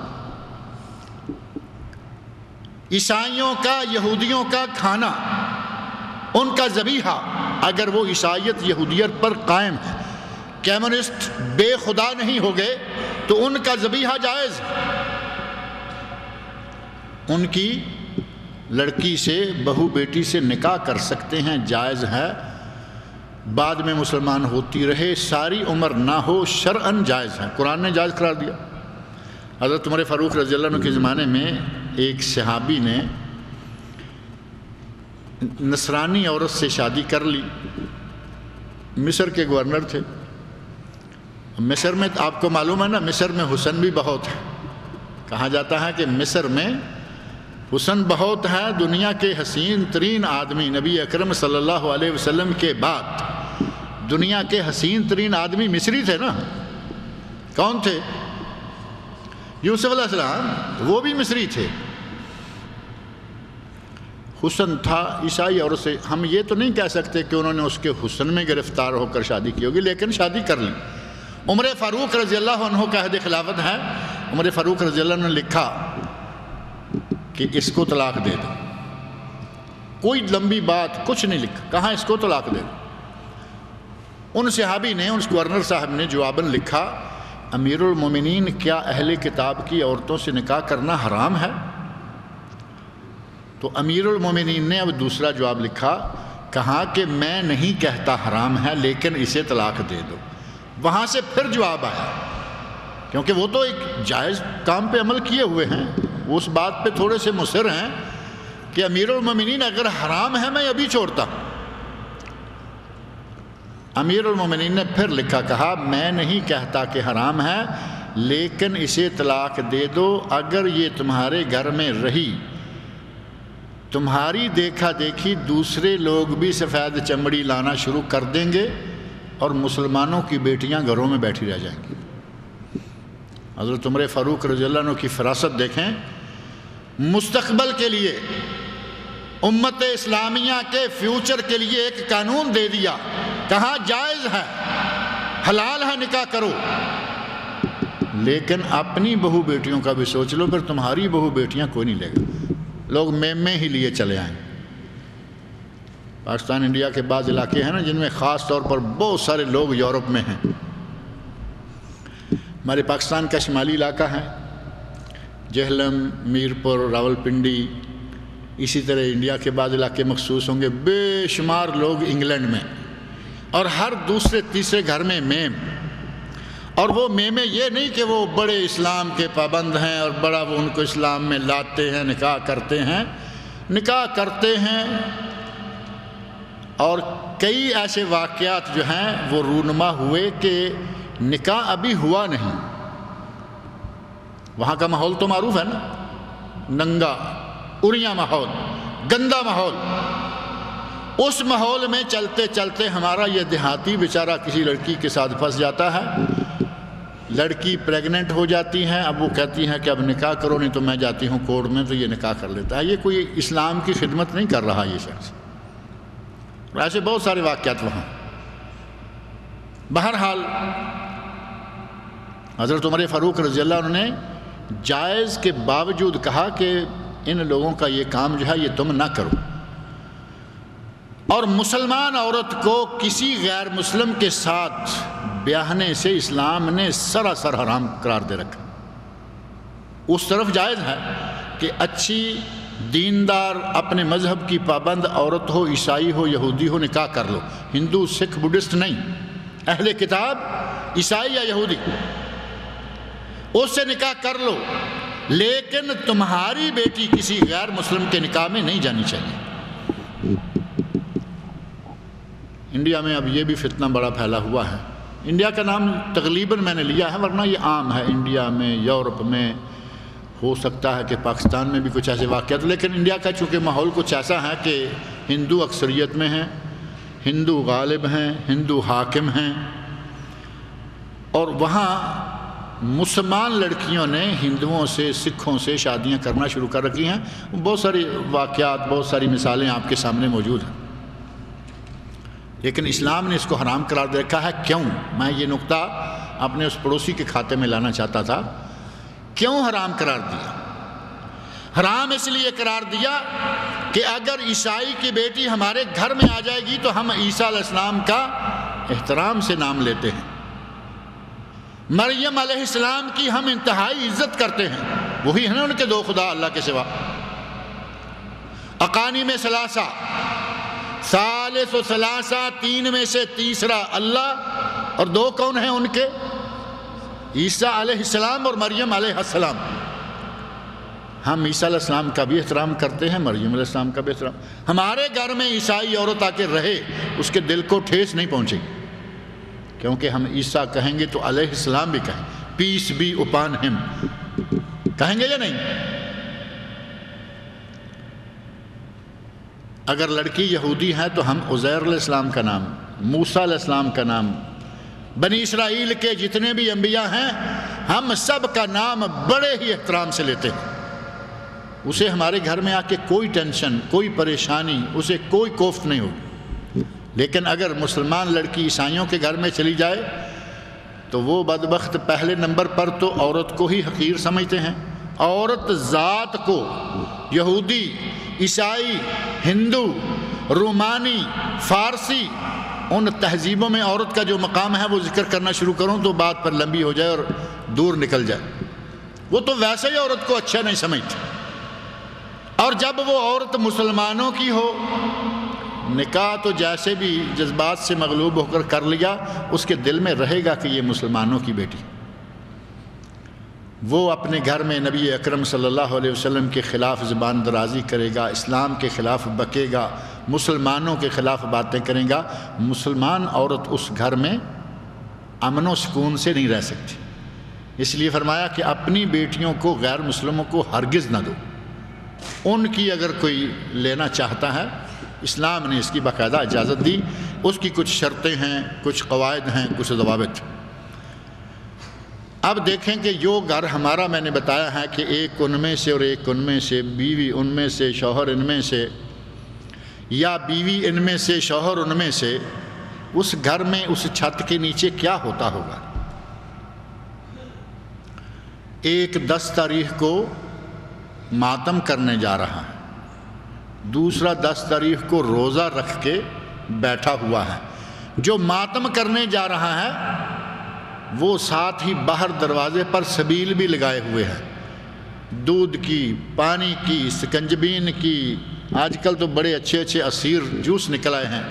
عیسائیوں کا، یہودیوں کا کھانا، ان کا ذبیحہ، اگر وہ عیسائیت یہودیت پر قائم ہے، کمیونسٹ بے خدا نہیں ہو گئے، تو ان کا ذبیحہ جائز ہے۔ ان کی لڑکی سے، بہو بیٹی سے نکاح کر سکتے ہیں، جائز ہے، بعد میں مسلمان ہوتی رہے، ساری عمر نہ ہو، شرعاً جائز ہے، قرآن نے جائز قرار دیا۔ حضرت عمر فاروق رضی اللہ عنہ کے زمانے میں ایک صحابی نے نصرانی عورت سے شادی کر لی، مصر کے گورنر تھے۔ مصر میں آپ کو معلوم ہے نا، مصر میں حسن بھی بہت ہے، کہا جاتا ہے کہ مصر میں حسن بہت ہے، دنیا کے حسین ترین آدمی، نبی اکرم صلی اللہ علیہ وسلم کے بعد دنیا کے حسین ترین آدمی مصری تھے نا۔ کون تھے؟ یوسف علیہ السلام، وہ بھی مصری تھے۔ حسن تھا، عیسائی عورت سے ہم یہ تو نہیں کہہ سکتے کہ انہوں نے اس کے حسن میں گرفتار ہو کر شادی کی ہوگی، لیکن شادی کر لی۔ عمر فاروق رضی اللہ عنہ کا عہد خلافت ہے، عمر فاروق رضی اللہ عنہ نے لکھا کہ اس کو طلاق دے دو۔ کوئی لمبی بات کچھ نہیں لکھا، کہاں اس کو طلاق دے دو۔ ان صحابی نے، اس گورنر صاحب نے جواباً لکھا، امیر المومنین، کیا اہل کتاب کی عورتوں سے نکاح کرنا حرام ہے؟ تو امیر المومنین نے اب دوسرا جواب لکھا، کہا کہ میں نہیں کہتا حرام ہے، لیکن اسے طلاق دے دو۔ وہاں سے پھر جواب آیا، کیونکہ وہ تو ایک جائز کام پہ عمل کیے ہوئے ہیں، وہ اس بات پہ تھوڑے سے مصر ہیں کہ امیر المومنین اگر حرام ہے میں ابھی چھوڑتا۔ امیر المومنین نے پھر لکھا، کہا میں نہیں کہتا کہ حرام ہے، لیکن اسے طلاق دے دو، اگر یہ تمہارے گھر میں رہی، تمہاری دیکھا دیکھی دوسرے لوگ بھی سفید چمڑی لانا شروع کر دیں گے اور مسلمانوں کی بیٹیاں گھروں میں بیٹھی رہ جائیں گی۔ حضرت عمر فاروق رضی اللہ عنہ کی فراست دیکھیں، مستقبل کے لیے، امت اسلامیہ کے فیوچر کے لیے ایک قانون دے دیا، کہا جائز ہے، حلال ہے، نکاح کرو، لیکن اپنی بہو بیٹیوں کا بھی سوچ لو، پھر تمہاری بہو بیٹیاں کوئی نہیں لے گا، لوگ میں ہی لیے چلے آئیں۔ پاکستان انڈیا کے بعض علاقے ہیں نا جن میں خاص طور پر بہت سارے لوگ یورپ میں ہیں۔ ہمارے پاکستان کا شمالی علاقہ ہے، جہلم، میرپور، راولپنڈی، اسی طرح انڈیا کے بعض علاقے مخصوص ہوں گے، بے شمار لوگ انگلینڈ میں، اور ہر دوسرے تیسرے گھر میں میم، اور وہ میمیں یہ نہیں کہ وہ بڑے اسلام کے پابند ہیں اور بڑا وہ ان کو اسلام میں لاتے ہیں، نکاح کرتے ہیں، اور کئی ایسے واقعات جو ہیں وہ رونما ہوئے کہ نکاح ابھی ہوا نہیں۔ وہاں کا ماحول تو معروف ہے نا، ننگا اریاں ماحول، گندا ماحول۔ اس ماحول میں چلتے چلتے ہمارا یہ دیہاتی بیچارہ کسی لڑکی کے ساتھ پھنس جاتا ہے، لڑکی پریگننٹ ہو جاتی ہیں، اب وہ کہتی ہیں کہ اب نکاح کرو نہیں تو میں جاتی ہوں کورٹ میں، تو یہ نکاح کر لیتا ہے۔ یہ کوئی اسلام کی خدمت نہیں کر رہا یہ شخص۔ ایسے بہت سارے واقعات وہاں۔ بہرحال حضرت عمر فاروق رضی اللہ عنہ نے جائز کے باوجود کہا کہ ان لوگوں کا یہ کام جو ہے یہ تم نہ کرو، اور مسلمان عورت کو کسی غیر مسلم کے ساتھ بیاہنے سے اسلام نے سراسر حرام قرار دے رکھا۔ اس طرف جائز ہے کہ اچھی دیندار اپنے مذہب کی پابند عورت ہو، عیسائی ہو، یہودی ہو، نکاح کر لو، ہندو، سکھ، بدھسٹ نہیں، اہل کتاب، عیسائی یا یہودی، اس سے نکاح کر لو، لیکن تمہاری بیٹی کسی غیر مسلم کے نکاح میں نہیں جانی چاہیے۔ انڈیا میں اب یہ بھی فتنہ بڑا پھیلا ہوا ہے، انڈیا کا نام تقریباً میں نے لیا ہے، ورنہ یہ عام ہے انڈیا میں، یورپ میں، ہو سکتا ہے کہ پاکستان میں بھی کچھ ایسے واقعات، لیکن انڈیا کا چونکہ ماحول کچھ ایسا ہے کہ ہندو اکثریت میں ہیں، ہندو غالب ہیں، ہندو حاکم ہیں، اور وہاں مسلمان لڑکیوں نے ہندوؤں سے، سکھوں سے شادیاں کرنا شروع کر رکھی ہیں۔ بہت ساری واقعات، بہت ساری مثالیں آپ کے سامنے موجود ہیں، لیکن اسلام نے اس کو حرام قرار دے رکھا ہے۔ کیوں؟ میں یہ نقطہ اپنے اس پڑوسی کے کھاتے میں لانا چاہتا تھا۔ کیوں حرام قرار دیا؟ حرام اس لیے قرار دیا کہ اگر عیسائی کی بیٹی ہمارے گھر میں آ جائے گی تو ہم عیسیٰ علیہ السلام کا احترام سے نام لیتے ہیں، مریم علیہ السلام کی ہم انتہائی عزت کرتے ہیں، وہی ہیں ان کے دو خدا اللہ کے سوا۔ اقانیم ثلاثہ، ثالث و ثلاثہ، تین میں سے تیسرا اللہ، اور دو کون ہیں ان کے؟ عیسیٰ علیہ السلام اور مریم علیہ السلام۔ ہم عیسیٰ علیہ السلام کا بھی احترام کرتے ہیں، مریم علیہ السلام کا بھی احترام۔ ہمارے گھر میں عیسائی عورت آ کے رہے، اس کے دل کو ٹھیس نہیں پہنچے گی، کیونکہ ہم عیسیٰ کہیں گے تو علیہ السلام بھی کہیں، پیس بی اپان ہم، کہیں گے یا نہیں؟ اگر لڑکی یہودی ہے تو ہم عزیر علیہ السلام کا نام، موسیٰ علیہ السلام کا نام، بنی اسرائیل کے جتنے بھی انبیاء ہیں ہم سب کا نام بڑے ہی احترام سے لیتے ہیں۔ اسے ہمارے گھر میں آ کے کوئی ٹینشن، کوئی پریشانی، اسے کوئی کوفت نہیں ہوگی۔ لیکن اگر مسلمان لڑکی عیسائیوں کے گھر میں چلی جائے تو وہ بدبخت پہلے نمبر پر تو عورت کو ہی حقیر سمجھتے ہیں۔ عورت ذات کو یہودی، عیسائی، ہندو، رومانی، فارسی، ان تہذیبوں میں عورت کا جو مقام ہے وہ ذکر کرنا شروع کروں تو بات پر لمبی ہو جائے اور دور نکل جائے۔ وہ تو ویسے ہی عورت کو اچھا نہیں سمجھتے، اور جب وہ عورت مسلمانوں کی ہو، نکاح تو جیسے بھی جذبات سے مغلوب ہو کر کر لیا، اس کے دل میں رہے گا کہ یہ مسلمانوں کی بیٹی۔ وہ اپنے گھر میں نبی اکرم صلی اللہ علیہ وسلم کے خلاف زبان درازی کرے گا، اسلام کے خلاف بکے گا، مسلمانوں کے خلاف باتیں کرے گا۔ مسلمان عورت اس گھر میں امن و سکون سے نہیں رہ سکتی۔ اس لیے فرمایا کہ اپنی بیٹیوں کو غیر مسلموں کو ہرگز نہ دو۔ ان کی اگر کوئی لینا چاہتا ہے، اسلام نے اس کی باقاعدہ اجازت دی، اس کی کچھ شرطیں ہیں، کچھ قواعد ہیں، کچھ ضوابط۔ اب دیکھیں کہ جو گھر ہمارا میں نے بتایا ہے کہ ایک ان میں سے اور ایک ان میں سے، بیوی ان میں سے، شوہر ان میں سے، یا بیوی ان میں سے، شوہر ان میں سے، اس گھر میں اس چھت کے نیچے کیا ہوتا ہوگا؟ ایک 10 تاریخ کو ماتم کرنے جا رہا ہے، دوسرا 10 تاریخ کو روزہ رکھ کے بیٹھا ہوا ہے۔ جو ماتم کرنے جا رہا ہے وہ ساتھ ہی باہر دروازے پر سبیل بھی لگائے ہوئے ہیں، دودھ کی، پانی کی، سکنجبین کی، آج کل تو بڑے اچھے اچھے عصیر جوس نکل آئے ہیں،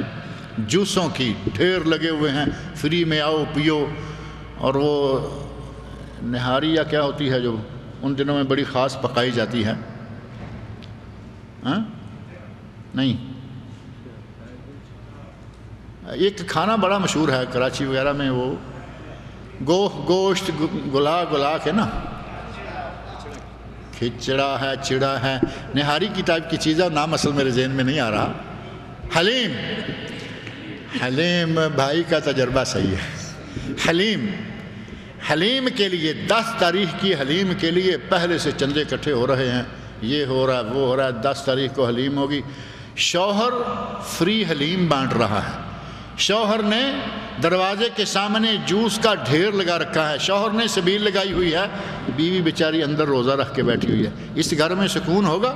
جوسوں کی ڈھیر لگے ہوئے ہیں، فری میں آؤ پیو۔ اور وہ نہاری یا کیا ہوتی ہے جو ان دنوں میں بڑی خاص پکائی جاتی ہے، نہیں، ایک کھانا بڑا مشہور ہے کراچی وغیرہ میں، وہ گوشت گلا کے نا، کھچڑا ہے، چڑا ہے، نہاری کی ٹائپ کی چیز ہے، نام اصل میرے ذہن میں نہیں آ رہا۔ حلیم، حلیم بھائی کا تجربہ صحیح ہے۔ حلیم کے لیے 10 تاریخ کی حلیم کے لیے پہلے سے چندے اکٹھے ہو رہے ہیں، یہ ہو رہا ہے، وہ ہو رہا ہے، 10 تاریخ کو حلیم ہوگی۔ شوہر فری حلیم بانٹ رہا ہے، شوہر نے دروازے کے سامنے جوس کا ڈھیر لگا رکھا ہے، شوہر نے سبیل لگائی ہوئی ہے، بیوی بیچاری اندر روزہ رکھ کے بیٹھی ہوئی ہے۔ اس گھر میں سکون ہوگا؟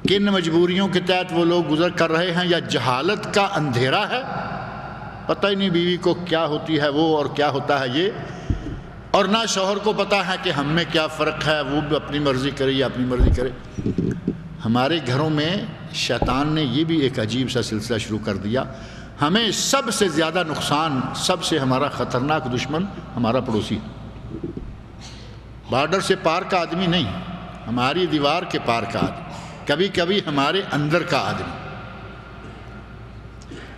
کن مجبوریوں کے تحت وہ لوگ گزر کر رہے ہیں، یا جہالت کا اندھیرا ہے، پتہ ہی نہیں بیوی کو کیا ہوتی ہے وہ اور کیا ہوتا ہے یہ، اور نہ شوہر کو پتہ ہے کہ ہم میں کیا فرق ہے، وہ بھی اپنی مرضی کرے یا اپنی مرضی کرے۔ ہمارے گھروں میں شیطان نے یہ بھی ایک عجیب سا سلسلہ شروع کر دیا۔ ہمیں سب سے زیادہ نقصان، سب سے ہمارا خطرناک دشمن ہمارا پڑوسی، بارڈر سے پار کا آدمی نہیں، ہماری دیوار کے پار کا آدمی، کبھی کبھی ہمارے اندر کا آدمی۔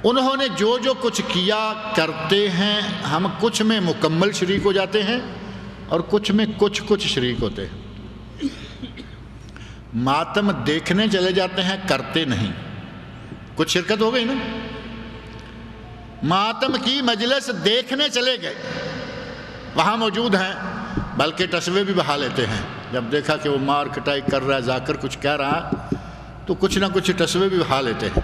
انہوں نے جو جو کچھ کیا کرتے ہیں، ہم کچھ میں مکمل شریک ہو جاتے ہیں اور کچھ میں کچھ شریک ہوتے ہیں۔ ماتم دیکھنے چلے جاتے ہیں، کرتے نہیں، کچھ شرکت ہو گئی نا. ماتم کی مجلس دیکھنے چلے گئے, وہاں موجود ہیں, بلکہ ٹسوے بھی بہا لیتے ہیں. جب دیکھا کہ وہ مار کٹائی کر رہا ہے, جا کر کچھ کہہ رہا ہے, تو کچھ نہ کچھ ٹسوے بھی بہا لیتے ہیں,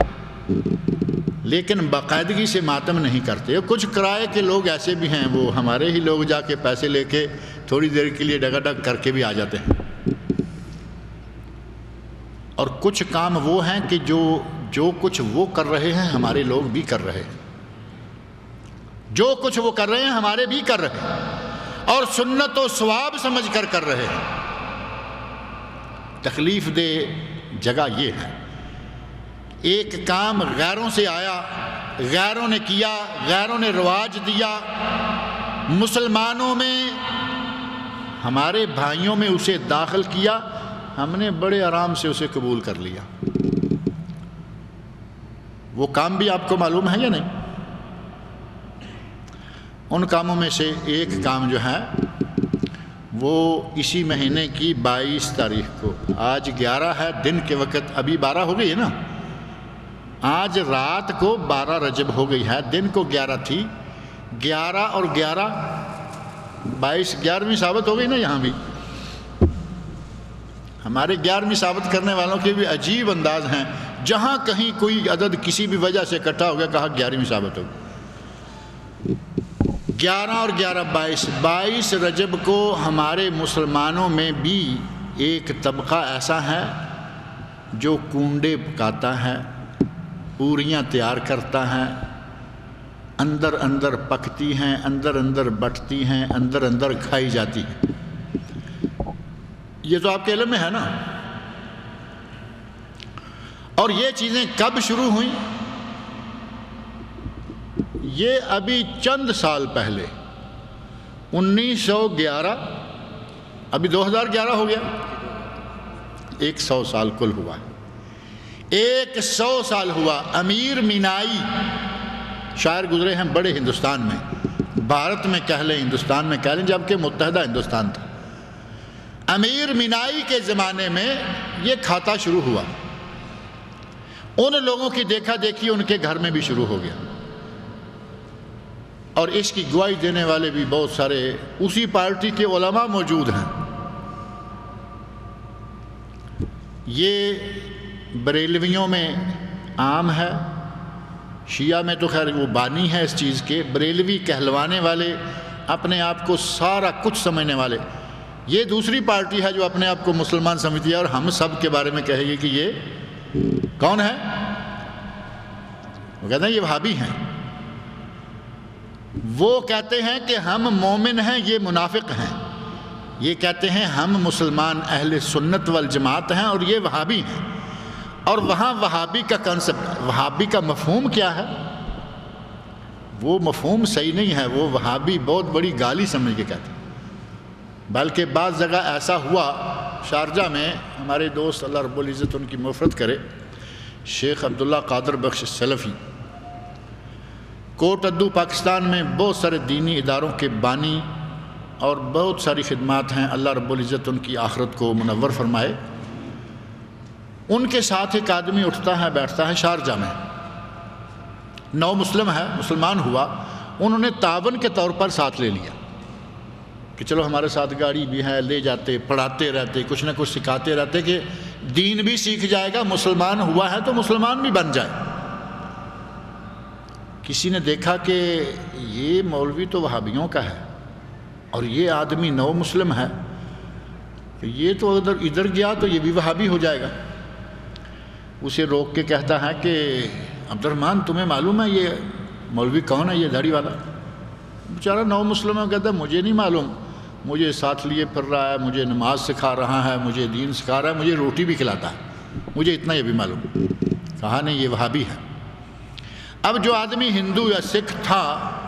لیکن باقاعدگی سے ماتم نہیں کرتے. کچھ کرائے کے لوگ ایسے بھی ہیں, وہ ہمارے ہی لوگ جا کے پیسے لے کے تھوڑی دیر کے لیے ڈگا ڈگ کر کے بھی آ جاتے ہیں. اور کچھ کام وہ ہیں کہ جو کچھ وہ کر رہے ہیں ہمارے لوگ بھی کر رہے ہیں, جو کچھ وہ کر رہے ہیں ہمارے بھی کر رہے ہیں, اور سنت و ثواب سمجھ کر رہے ہیں. تکلیف دہ جگہ یہ ہے, ایک کام غیروں سے آیا, غیروں نے کیا, غیروں نے رواج دیا, مسلمانوں میں ہمارے بھائیوں میں اسے داخل کیا, ہم نے بڑے آرام سے اسے قبول کر لیا. وہ کام بھی آپ کو معلوم ہے یا نہیں؟ ان کاموں میں سے ایک کام جو ہے وہ اسی مہینے کی 22 تاریخ کو, آج 11 ہے, دن کے وقت ابھی 12 ہو گئی ہے نا, آج رات کو 12 رجب ہو گئی ہے, دن کو 11 تھی. 11 اور 11 22 11ویں ثابت ہو گئی نا. یہاں بھی ہمارے 11ویں ثابت کرنے والوں کے بھی عجیب انداز ہیں, جہاں کہیں کوئی عدد کسی بھی وجہ سے اکٹھا ہو گیا کہا 11ویں ثابت ہو گئی. 11 اور 11 22 رجب کو ہمارے مسلمانوں میں بھی ایک طبقہ ایسا ہے جو کنڈے پکاتا ہے, پوریاں تیار کرتا ہے, اندر اندر پکتی ہیں, اندر اندر بٹتی ہیں, اندر اندر کھائی جاتی ہیں. یہ تو آپ کے علم میں ہے نا. اور یہ چیزیں کب شروع ہوئیں؟ یہ ابھی چند سال پہلے 1911, ابھی 2011 ہو گیا, 100 سال کل ہوا ہے. 100 سال ہوا. امیر مینائی شاعر گزرے ہیں بڑے ہندوستان میں, بھارت میں کہہ لیں, ہندوستان میں کہہ لیں, جبکہ متحدہ ہندوستان تھا. امیر مینائی کے زمانے میں یہ کھاتا شروع ہوا. ان لوگوں کی دیکھا دیکھی ان کے گھر میں بھی شروع ہو گیا, اور اس کی گواہی دینے والے بھی بہت سارے اسی پارٹی کے علماء موجود ہیں. یہ بریلویوں میں عام ہے, شیعہ میں تو خیر وہ بانی ہے اس چیز کے. بریلوی کہلوانے والے, اپنے آپ کو سارا کچھ سمجھنے والے. یہ دوسری پارٹی ہے جو اپنے آپ کو مسلمان سمجھتی ہے, اور ہم سب کے بارے میں کہے گی کہ یہ کون ہے؟ وہ کہتے ہیں یہ وہابی ہیں. وہ کہتے ہیں کہ ہم مومن ہیں, یہ منافق ہیں. یہ کہتے ہیں ہم مسلمان اہل سنت والجماعت ہیں, اور یہ وہابی ہیں. اور وہاں وہابی کا کنسپٹ, وہابی کا مفہوم کیا ہے؟ وہ مفہوم صحیح نہیں ہے. وہ وہابی بہت بڑی گالی سمجھ کے کہتے ہیں. بلکہ بعض جگہ ایسا ہوا, شارجہ میں ہمارے دوست اللہ رب العزت ان کی مغفرت کرے, شیخ عبداللہ قادر بخش سلفی, کوٹ ادو پاکستان میں بہت سارے دینی اداروں کے بانی اور بہت ساری خدمات ہیں, اللہ رب العزت ان کی آخرت کو منور فرمائے. ان کے ساتھ ایک آدمی اٹھتا ہے بیٹھتا ہے شارجہ میں, نو مسلم ہے, مسلمان ہوا. انہوں نے تعاون کے طور پر ساتھ لے لیا کہ چلو ہمارے ساتھ گاڑی بھی ہے, لے جاتے, پڑھاتے رہتے, کچھ نہ کچھ سکھاتے رہتے کہ دین بھی سیکھ جائے گا, مسلمان ہوا ہے تو مسلمان بھی بن جائے. کسی نے دیکھا کہ یہ مولوی تو وہابیوں کا ہے اور یہ آدمی نو مسلم ہے, کہ یہ تو ادھر گیا تو یہ بھی وہابی ہو جائے گا. اسے روک کے کہتا ہے کہ عبد الرحمن تمہیں معلوم ہے یہ مولوی کون ہے, یہ داڑھی والا؟ بیچارہ نو مسلم ہے, کہتا ہے مجھے نہیں معلوم, مجھے ساتھ لیے پھر رہا ہے, مجھے نماز سکھا رہا ہے, مجھے دین سکھا رہا ہے, مجھے روٹی بھی کھلاتا ہے, مجھے اتنا یہ بھی معلوم. کہا نہیں یہ وہابی ہے. اب جو آدمی ہندو یا سکھ تھا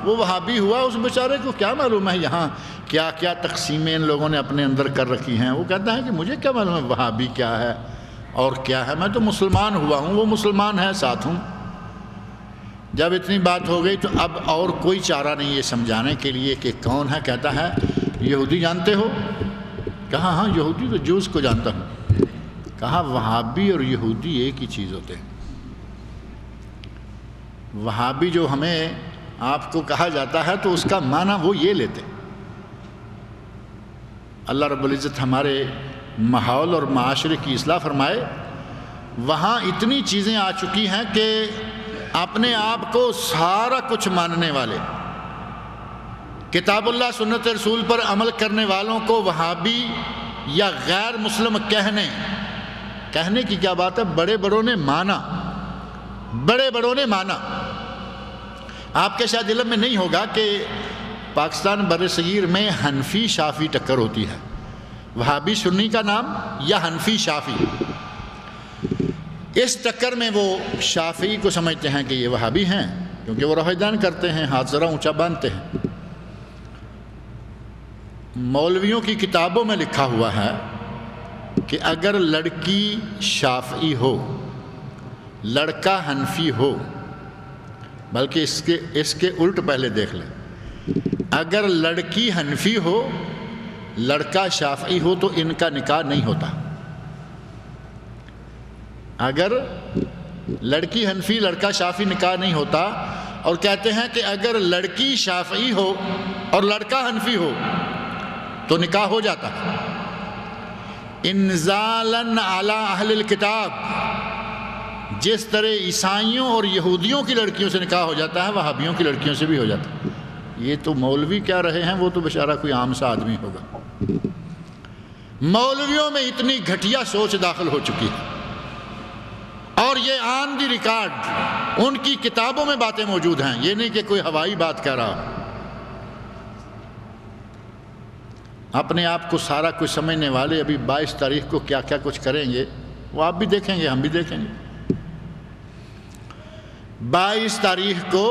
وہ وہابی ہوا, اس بیچارے کو کیا معلوم ہے یہاں کیا کیا تقسیمیں ان لوگوں نے اپنے اندر کر رکھی ہیں. وہ کہتا ہے کہ مجھے کیا معلوم ہے وہابی کیا ہے اور کیا ہے, میں تو مسلمان ہوا ہوں, وہ مسلمان ہے, ساتھ ہوں. جب اتنی بات ہو گئی تو اب اور کوئی چارہ نہیں یہ سمجھانے کے لیے کہ کون ہے. کہتا ہے یہودی جانتے ہو؟ کہا ہاں یہودی تو جوز کو جانتا ہوں. کہا وہابی اور یہودی ایک ہی چیز ہوتے ہیں. وہابی جو ہمیں آپ کو کہا جاتا ہے تو اس کا معنی وہ یہ لیتے. اللہ رب العزت ہمارے ماحول اور معاشرے کی اصلاح فرمائے. وہاں اتنی چیزیں آ چکی ہیں کہ اپنے آپ کو سارا کچھ ماننے والے، کتاب اللہ سنت رسول پر عمل کرنے والوں کو وہابی یا غیر مسلم کہنے کی کیا بات ہے، بڑے بڑوں نے مانا. آپ کے شاید علم میں نہیں ہوگا کہ پاکستان بر صغیر میں حنفی شافعی ٹکر ہوتی ہے. وہابی سنی کا نام یا حنفی شافعی. اس ٹکر میں وہ شافعی کو سمجھتے ہیں کہ یہ وہابی ہیں کیونکہ وہ رفع کرتے ہیں، ہاتھ ذرا اونچا باندھتے ہیں. مولویوں کی کتابوں میں لکھا ہوا ہے کہ اگر لڑکی شافعی ہو، لڑکا حنفی ہو، بلکہ اس کے الٹ پہلے دیکھ لیں، اگر لڑکی حنفی ہو لڑکا شافعی ہو تو ان کا نکاح نہیں ہوتا. اگر لڑکی حنفی لڑکا شافعی نکاح نہیں ہوتا. اور کہتے ہیں کہ اگر لڑکی شافعی ہو اور لڑکا حنفی ہو تو نکاح ہو جاتا. انزالاً علی اہل الکتاب، جس طرح عیسائیوں اور یہودیوں کی لڑکیوں سے نکاح ہو جاتا ہے وہابیوں کی لڑکیوں سے بھی ہو جاتا ہے. یہ تو مولوی کیا رہے ہیں، وہ تو بیچارہ کوئی عام سا آدمی ہوگا. مولویوں میں اتنی گھٹیا سوچ داخل ہو چکی ہے، اور یہ آن دی ریکارڈ ان کی کتابوں میں باتیں موجود ہیں. یہ نہیں کہ کوئی ہوائی بات کہہ رہا. اپنے آپ کو سارا کچھ سمجھنے والے ابھی 22 تاریخ کو کیا کیا کچھ کریں گے وہ آپ بھی دیکھیں گے، ہم بھی دیکھیں گے. 22 تاریخ کو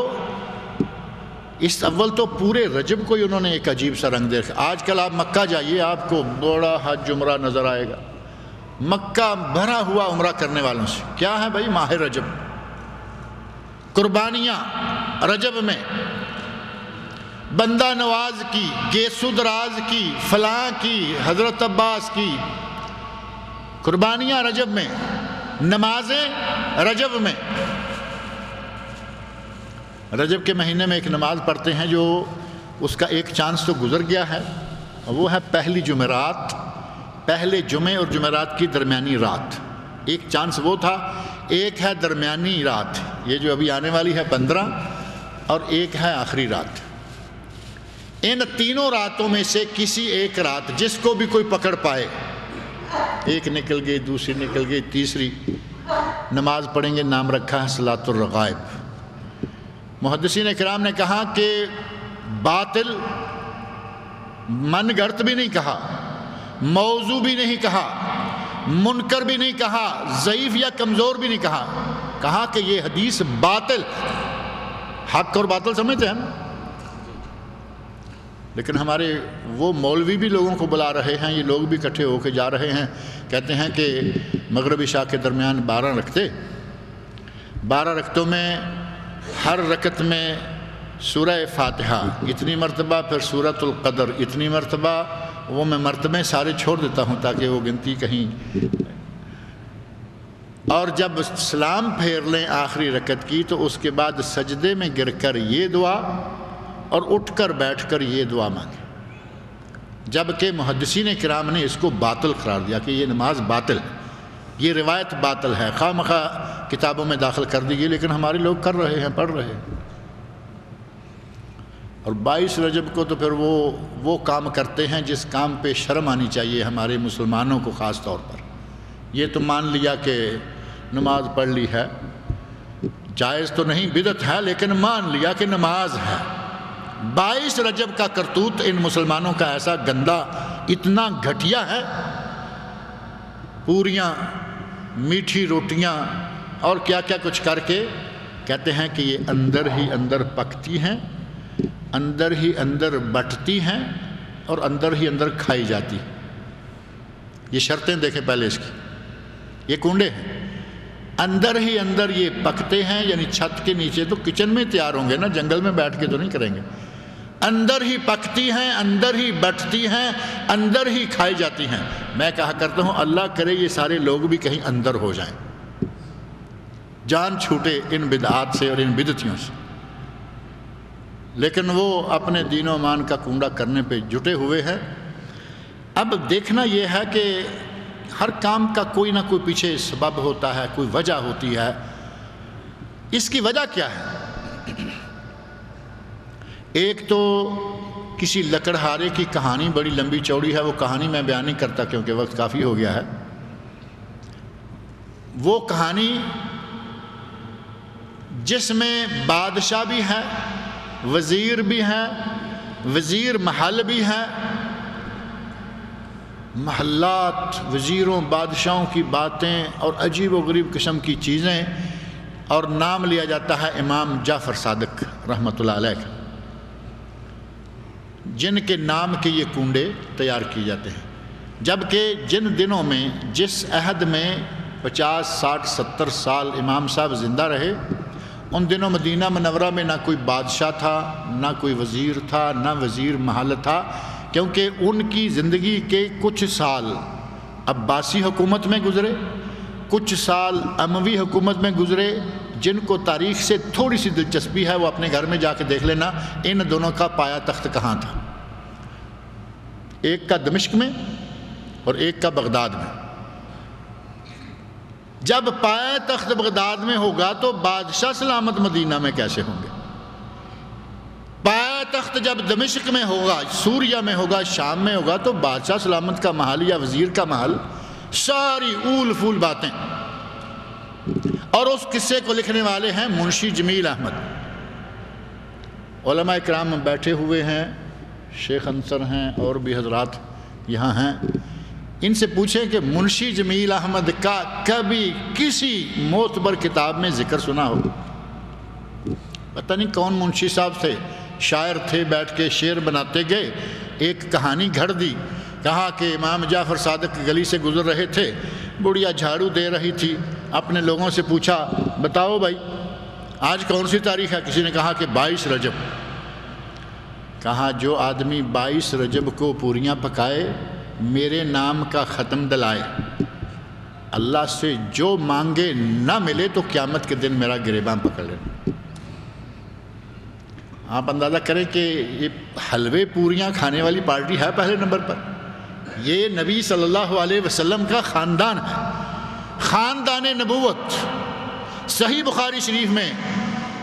اس اول تو پورے رجب کو ہی انہوں نے ایک عجیب سا رنگ دیکھا. آج کل آپ مکہ جائیے آپ کو بڑا حج عمرہ نظر آئے گا. مکہ بھرا ہوا عمرہ کرنے والوں سے. کیا ہے بھائی؟ ماہ رجب، قربانیاں رجب میں، بندہ نواز کی، گیسو دراز کی، فلاں کی، حضرت عباس کی. قربانیاں رجب میں، نمازیں رجب میں. رجب کے مہینے میں ایک نماز پڑھتے ہیں جو اس کا ایک چانس تو گزر گیا ہے، وہ ہے پہلی جمعرات، پہلے جمعے اور جمعرات کی درمیانی رات. ایک چانس وہ تھا. ایک ہے درمیانی رات، یہ جو ابھی آنے والی ہے 15، اور ایک ہے آخری رات. ان تینوں راتوں میں سے کسی ایک رات جس کو بھی کوئی پکڑ پائے، ایک نکل گئی، دوسری نکل گئی، تیسری، نماز پڑھیں گے. نام رکھا ہے صلاۃ الرغائب. محدثین کرام نے کہا کہ باطل من گڑت بھی نہیں کہا، موضوع بھی نہیں کہا، منکر بھی نہیں کہا، ضعیف یا کمزور بھی نہیں کہا. کہا کہ یہ حدیث باطل. حق اور باطل سمجھتے ہیں نا. لیکن ہمارے وہ مولوی بھی لوگوں کو بلا رہے ہیں، یہ لوگ بھی اکٹھے ہو کے جا رہے ہیں، کہتے ہیں کہ مغرب عشاء کے درمیان 12 رکعتیں، 12 رکعتوں میں ہر رکعت میں سورہ فاتحہ اتنی مرتبہ، پھر سورۃ القدر اتنی مرتبہ. وہ میں مرتبے سارے چھوڑ دیتا ہوں تاکہ وہ گنتی کہیں. اور جب سلام پھیر لیں آخری رکعت کی تو اس کے بعد سجدے میں گر کر یہ دعا اور اٹھ کر بیٹھ کر یہ دعا مانگے. جبکہ محدثین کرام نے اس کو باطل قرار دیا کہ یہ نماز باطل ہے، یہ روایت باطل ہے، خواہ مخواہ کتابوں میں داخل کر دی گئی، لیکن ہمارے لوگ کر رہے ہیں، پڑھ رہے ہیں. اور 22 رجب کو تو پھر وہ کام کرتے ہیں جس کام پہ شرم آنی چاہیے ہمارے مسلمانوں کو خاص طور پر. یہ تو مان لیا کہ نماز پڑھ لی ہے، جائز تو نہیں، بدعت ہے، لیکن مان لیا کہ نماز ہے. 22 رجب کا کرتوت ان مسلمانوں کا ایسا گندا، اتنا گھٹیا ہے. پوریاں، میٹھی روٹیاں اور کیا کیا کچھ کر کے کہتے ہیں کہ یہ اندر ہی اندر پکتی ہیں، اندر ہی اندر بٹتی ہیں اور اندر ہی اندر کھائی جاتی. یہ شرطیں دیکھیں پہلے اس کی. یہ کنڈے ہیں، اندر ہی اندر یہ پکتے ہیں، یعنی چھت کے نیچے تو کچن میں تیار ہوں گے نا، جنگل میں بیٹھ کے تو نہیں کریں گے. اندر ہی پکتی ہیں، اندر ہی بٹتی ہیں، اندر ہی کھائی جاتی ہیں. میں کہا کرتا ہوں اللہ کرے یہ سارے لوگ بھی کہیں اندر ہو جائیں. جان چھوٹے ان بدعات سے اور ان بدعتیوں سے، لیکن وہ اپنے دین و ایمان کا کنڈا کرنے پہ جٹے ہوئے ہیں۔ اب دیکھنا یہ ہے کہ ہر کام کا کوئی نہ کوئی پیچھے سبب ہوتا ہے، کوئی وجہ ہوتی ہے۔ اس کی وجہ کیا ہے؟ ایک تو کسی لکڑہارے کی کہانی بڑی لمبی چوڑی ہے، وہ کہانی میں بیان نہیں کرتا کیونکہ وقت کافی ہو گیا ہے۔ وہ کہانی جس میں بادشاہ بھی ہے، وزیر بھی ہے، وزیر محل بھی ہے، محلات، وزیروں بادشاہوں کی باتیں اور عجیب و غریب قسم کی چیزیں، اور نام لیا جاتا ہے امام جعفر صادق رحمۃ اللہ علیہ، جن کے نام کے یہ کنڈے تیار کیے جاتے ہیں۔ جبکہ جن دنوں میں، جس عہد میں 50 60 70 سال امام صاحب زندہ رہے، ان دنوں مدینہ منورہ میں نہ کوئی بادشاہ تھا، نہ کوئی وزیر تھا، نہ وزیر محل تھا، کیونکہ ان کی زندگی کے کچھ سال عباسی حکومت میں گزرے، کچھ سال اموی حکومت میں گزرے۔ جن کو تاریخ سے تھوڑی سی دلچسپی ہے وہ اپنے گھر میں جا کے دیکھ لینا ان دونوں کا پایا تخت کہاں تھا، ایک کا دمشق میں اور ایک کا بغداد میں۔ جب پایا تخت بغداد میں ہوگا تو بادشاہ سلامت مدینہ میں کیسے ہوں گے؟ پایا تخت جب دمشق میں ہوگا، سوریہ میں ہوگا، شام میں ہوگا، تو بادشاہ سلامت کا محل یا وزیر کا محل، ساری اول فول باتیں۔ اور اس قصے کو لکھنے والے ہیں منشی جمیل احمد۔ علماء اکرام بیٹھے ہوئے ہیں، شیخ انصر ہیں اور بھی حضرات یہاں ہیں، ان سے پوچھیں کہ منشی جمیل احمد کا کبھی کسی معتبر کتاب میں ذکر سنا ہو؟ پتہ نہیں کون منشی صاحب تھے، شاعر تھے، بیٹھ کے شعر بناتے گئے، ایک کہانی گھڑ دی، کہا کہ امام جعفر صادق گلی سے گزر رہے تھے، بڑھیا جھاڑو دے رہی تھی، اپنے لوگوں سے پوچھا بتاؤ بھائی آج کون سی تاریخ ہے؟ کسی نے کہا کہ 22 رجب۔ کہا جو آدمی 22 رجب کو پوریاں پکائے، میرے نام کا ختم دلائے، اللہ سے جو مانگے نہ ملے تو قیامت کے دن میرا گریباں پکڑ لینا۔ آپ اندازہ کریں کہ یہ حلوے پوریاں کھانے والی پارٹی ہے پہلے نمبر پر، یہ نبی صلی اللہ علیہ وسلم کا خاندان ہے، خاندان نبوت۔ صحیح بخاری شریف میں،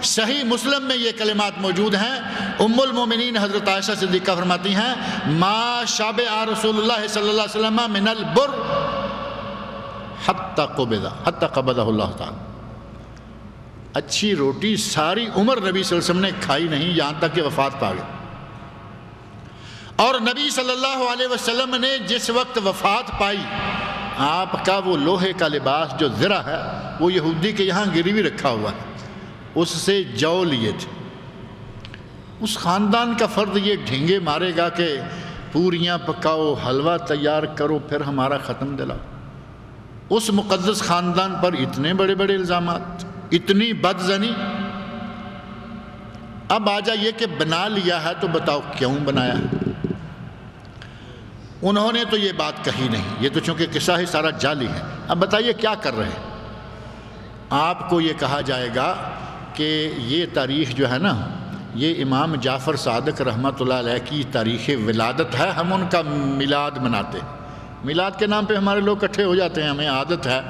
صحیح مسلم میں یہ کلمات موجود ہیں۔ ام المومنین حضرت عائشہ صدیقہ فرماتی ہیں ما شابع رسول اللہ صلی اللہ علیہ وسلم من البر حتی قبضہ اللہ تعالی۔ اچھی روٹی ساری عمر نبی صلی اللہ علیہ وسلم نے کھائی نہیں، یہاں تک کہ وفات پا گئے۔ اور نبی صلی اللہ علیہ وسلم نے جس وقت وفات پائی، آپ کا وہ لوہے کا لباس جو زرہ ہے وہ یہودی کے یہاں گروی رکھا ہوا ہے، اس سے جو لیے تھے۔ اس خاندان کا فرد یہ ڈھینگے مارے گا کہ پوریاں پکاؤ، حلوہ تیار کرو، پھر ہمارا ختم دلاؤ۔ اس مقدس خاندان پر اتنے بڑے بڑے الزامات، اتنی بدزنی۔ اب آ جائیے کہ بنا لیا ہے تو بتاؤ کیوں بنایا ہے؟ انہوں نے تو یہ بات کہی نہیں، یہ تو چونکہ قصہ ہی سارا جعلی ہے۔ اب بتائیے کیا کر رہے ہیں؟ آپ کو یہ کہا جائے گا کہ یہ تاریخ جو ہے نا، یہ امام جعفر صادق رحمۃ اللہ علیہ کی تاریخ ولادت ہے، ہم ان کا میلاد مناتے ہیں۔ میلاد کے نام پہ ہمارے لوگ اکٹھے ہو جاتے ہیں، ہمیں عادت ہے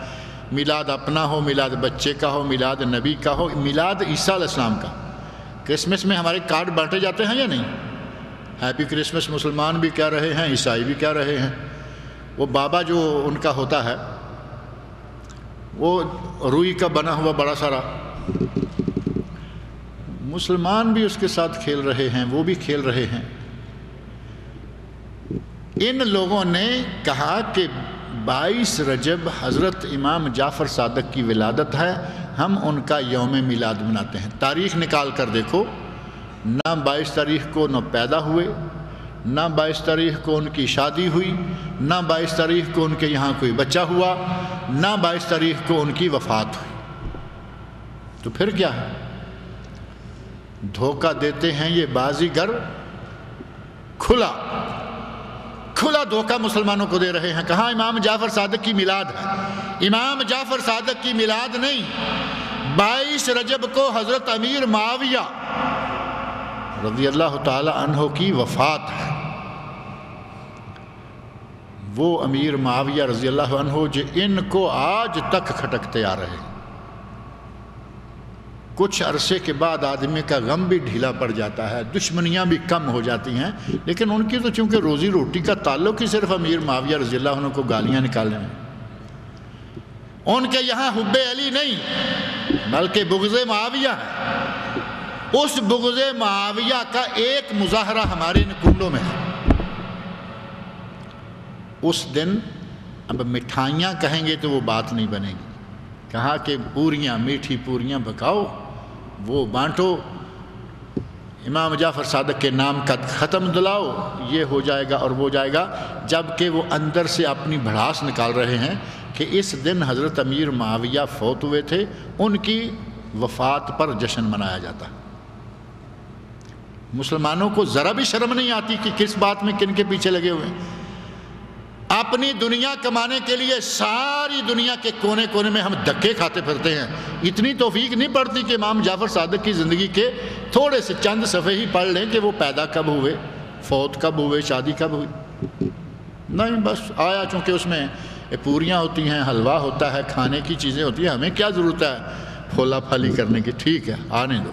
میلاد اپنا ہو، میلاد بچے کا ہو، میلاد نبی کا ہو، میلاد عیسیٰ علیہ السلام کا۔ کرسمس میں ہمارے کارڈ بانٹے جاتے ہیں یا نہیں؟ ہیپی کرسمس مسلمان بھی کہہ رہے ہیں، عیسائی بھی کہہ رہے ہیں۔ وہ بابا جو ان کا ہوتا ہے وہ روئی کا بنا ہوا بڑا سارا، مسلمان بھی اس کے ساتھ کھیل رہے ہیں، وہ بھی کھیل رہے ہیں۔ ان لوگوں نے کہا کہ 22 رجب حضرت امام جعفر صادق کی ولادت ہے، ہم ان کا یوم میلاد مناتے ہیں۔ تاریخ نکال کر دیکھو، نہ 22 تاریخ کو نہ پیدا ہوئے، نہ 22 تاریخ کو ان کی شادی ہوئی، نہ 22 تاریخ کو ان کے یہاں کوئی بچہ ہوا، نہ 22 تاریخ کو ان کی وفات ہوئی۔ تو پھر کیا ہے؟ دھوکہ دیتے ہیں یہ بازیگر، کھلا دھوکہ مسلمانوں کو دے رہے ہیں۔ کہاں امام جعفر صادق کی میلاد ہے؟ امام جعفر صادق کی میلاد نہیں، 22 رجب کو حضرت امیر معاویہ رضی اللہ تعالی عنہ کی وفات ہے۔ وہ امیر معاویہ رضی اللہ عنہ جو ان کو آج تک کھٹکتے آ رہے ہیں۔ کچھ عرصے کے بعد آدمی کا غم بھی ڈھیلا پڑ جاتا ہے، دشمنیاں بھی کم ہو جاتی ہیں، لیکن ان کی تو چونکہ روزی روٹی کا تعلق ہی صرف امیر معاویہ رضی اللہ عنہ کو گالیاں نکالنے میں، ان کے یہاں حب علی نہیں بلکہ بغض معاویہ ہے۔ اس بغض معاویہ کا ایک مظاہرہ ہمارے ان کنڈوں میں ہے۔ اس دن اب مٹھائیاں کہیں گے تو وہ بات نہیں بنے گی، کہا کہ پوریاں، میٹھی پوریاں پکاؤ، وہ بانٹو، امام جعفر صادق کے نام کا ختم دلاؤ، یہ ہو جائے گا اور وہ جائے گا، جبکہ وہ اندر سے اپنی بھڑاس نکال رہے ہیں کہ اس دن حضرت امیر معاویہ فوت ہوئے تھے، ان کی وفات پر جشن منایا جاتا ہے۔ مسلمانوں کو ذرا بھی شرم نہیں آتی کہ کس بات میں کن کے پیچھے لگے ہوئے ہیں۔ اپنی دنیا کمانے کے لیے ساری دنیا کے کونے کونے میں ہم دھکے کھاتے پھرتے ہیں، اتنی توفیق نہیں پڑتی کہ امام جعفر صادق کی زندگی کے تھوڑے سے چند صفحے ہی پڑھ لیں کہ وہ پیدا کب ہوئے، فوت کب ہوئے، شادی کب ہوئی، نہیں، بس آیا چونکہ اس میں پوریاں ہوتی ہیں، حلوہ ہوتا ہے، کھانے کی چیزیں ہوتی ہیں، ہمیں کیا ضرورت ہے پھولا پھالی کرنے کی، ٹھیک ہے آنے دو۔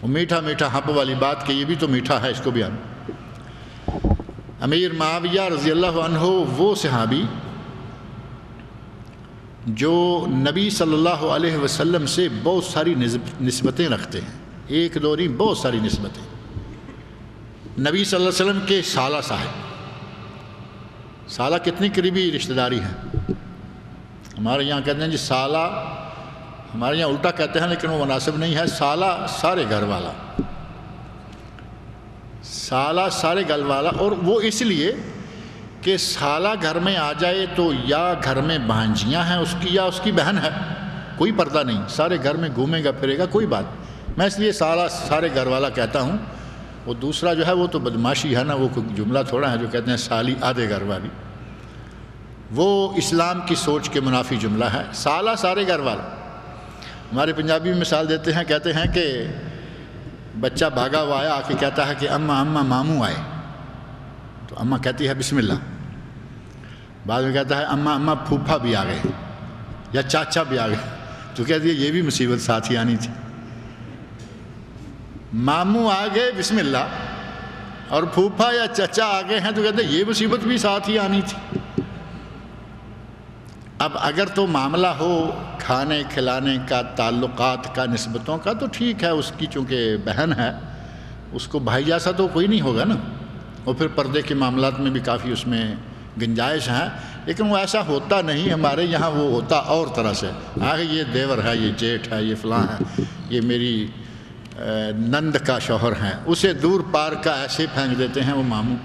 وہ میٹھا میٹھا ہپ والی بات کہ یہ بھی تو میٹھا ہے، اس کو بھی آنے۔ امیر معاویہ رضی اللہ عنہ وہ صحابی جو نبی صلی اللہ علیہ وسلم سے بہت ساری نسبتیں رکھتے ہیں، ایک دو نہیں بہت ساری نسبتیں۔ نبی صلی اللہ علیہ وسلم کے سالہ صاحب، سالہ کتنی قریبی رشتہ داری ہے؟ ہمارے یہاں کہتے ہیں جی سالہ، ہمارے یہاں الٹا کہتے ہیں لیکن وہ مناسب نہیں ہے، سالہ سارے گھر والا، سالہ سارے گھر والا، اور وہ اس لیے کہ سالہ گھر میں آ جائے تو یا گھر میں بھانجیاں ہیں اس کی یا اس کی بہن ہے، کوئی پردہ نہیں، سارے گھر میں گھومے گا پھرے گا، کوئی بات، میں اس لیے سالہ سارے گھر والا کہتا ہوں۔ وہ دوسرا جو ہے وہ تو بدماشی ہے نا، وہ کوئی جملہ تھوڑا ہے جو کہتے ہیں سالی آدھے گھر والی، وہ اسلام کی سوچ کے منافی جملہ ہے۔ سالہ سارے گھر والا، ہمارے پنجابی میں مثال دیتے ہیں، کہتے ہیں کہ بچہ بھاگا ہوا آیا، آ کے کہتا ہے کہ اماں اماں ماموں آئے، تو اماں کہتی ہے بسم اللہ، بعد میں کہتا ہے اماں اماں پھوپھا بھی آ گئے یا چاچا بھی آ گئے، تو کہتی ہے یہ بھی مصیبت ساتھ ہی آنی تھی، ماموں آ گئے بسم اللہ، اور پھوپھا یا چچا آ گئے ہیں تو کہتے ہیں یہ مصیبت بھی ساتھ ہی آنی تھی۔ اب اگر تو معاملہ ہو کھانے کھلانے کا، تعلقات کا، نسبتوں کا، تو ٹھیک ہے، اس کی چونکہ بہن ہے اس کو بھائی جیسا تو کوئی نہیں ہوگا نا، اور پھر پردے کے معاملات میں بھی کافی اس میں گنجائش ہے، لیکن وہ ایسا ہوتا نہیں، ہمارے یہاں وہ ہوتا اور طرح سے، آگے یہ دیور ہے، یہ جیٹھ ہے، یہ فلاں ہے، یہ میری نند کا شوہر ہے، اسے دور پار کا ایسے پھینک دیتے ہیں وہ ماموں۔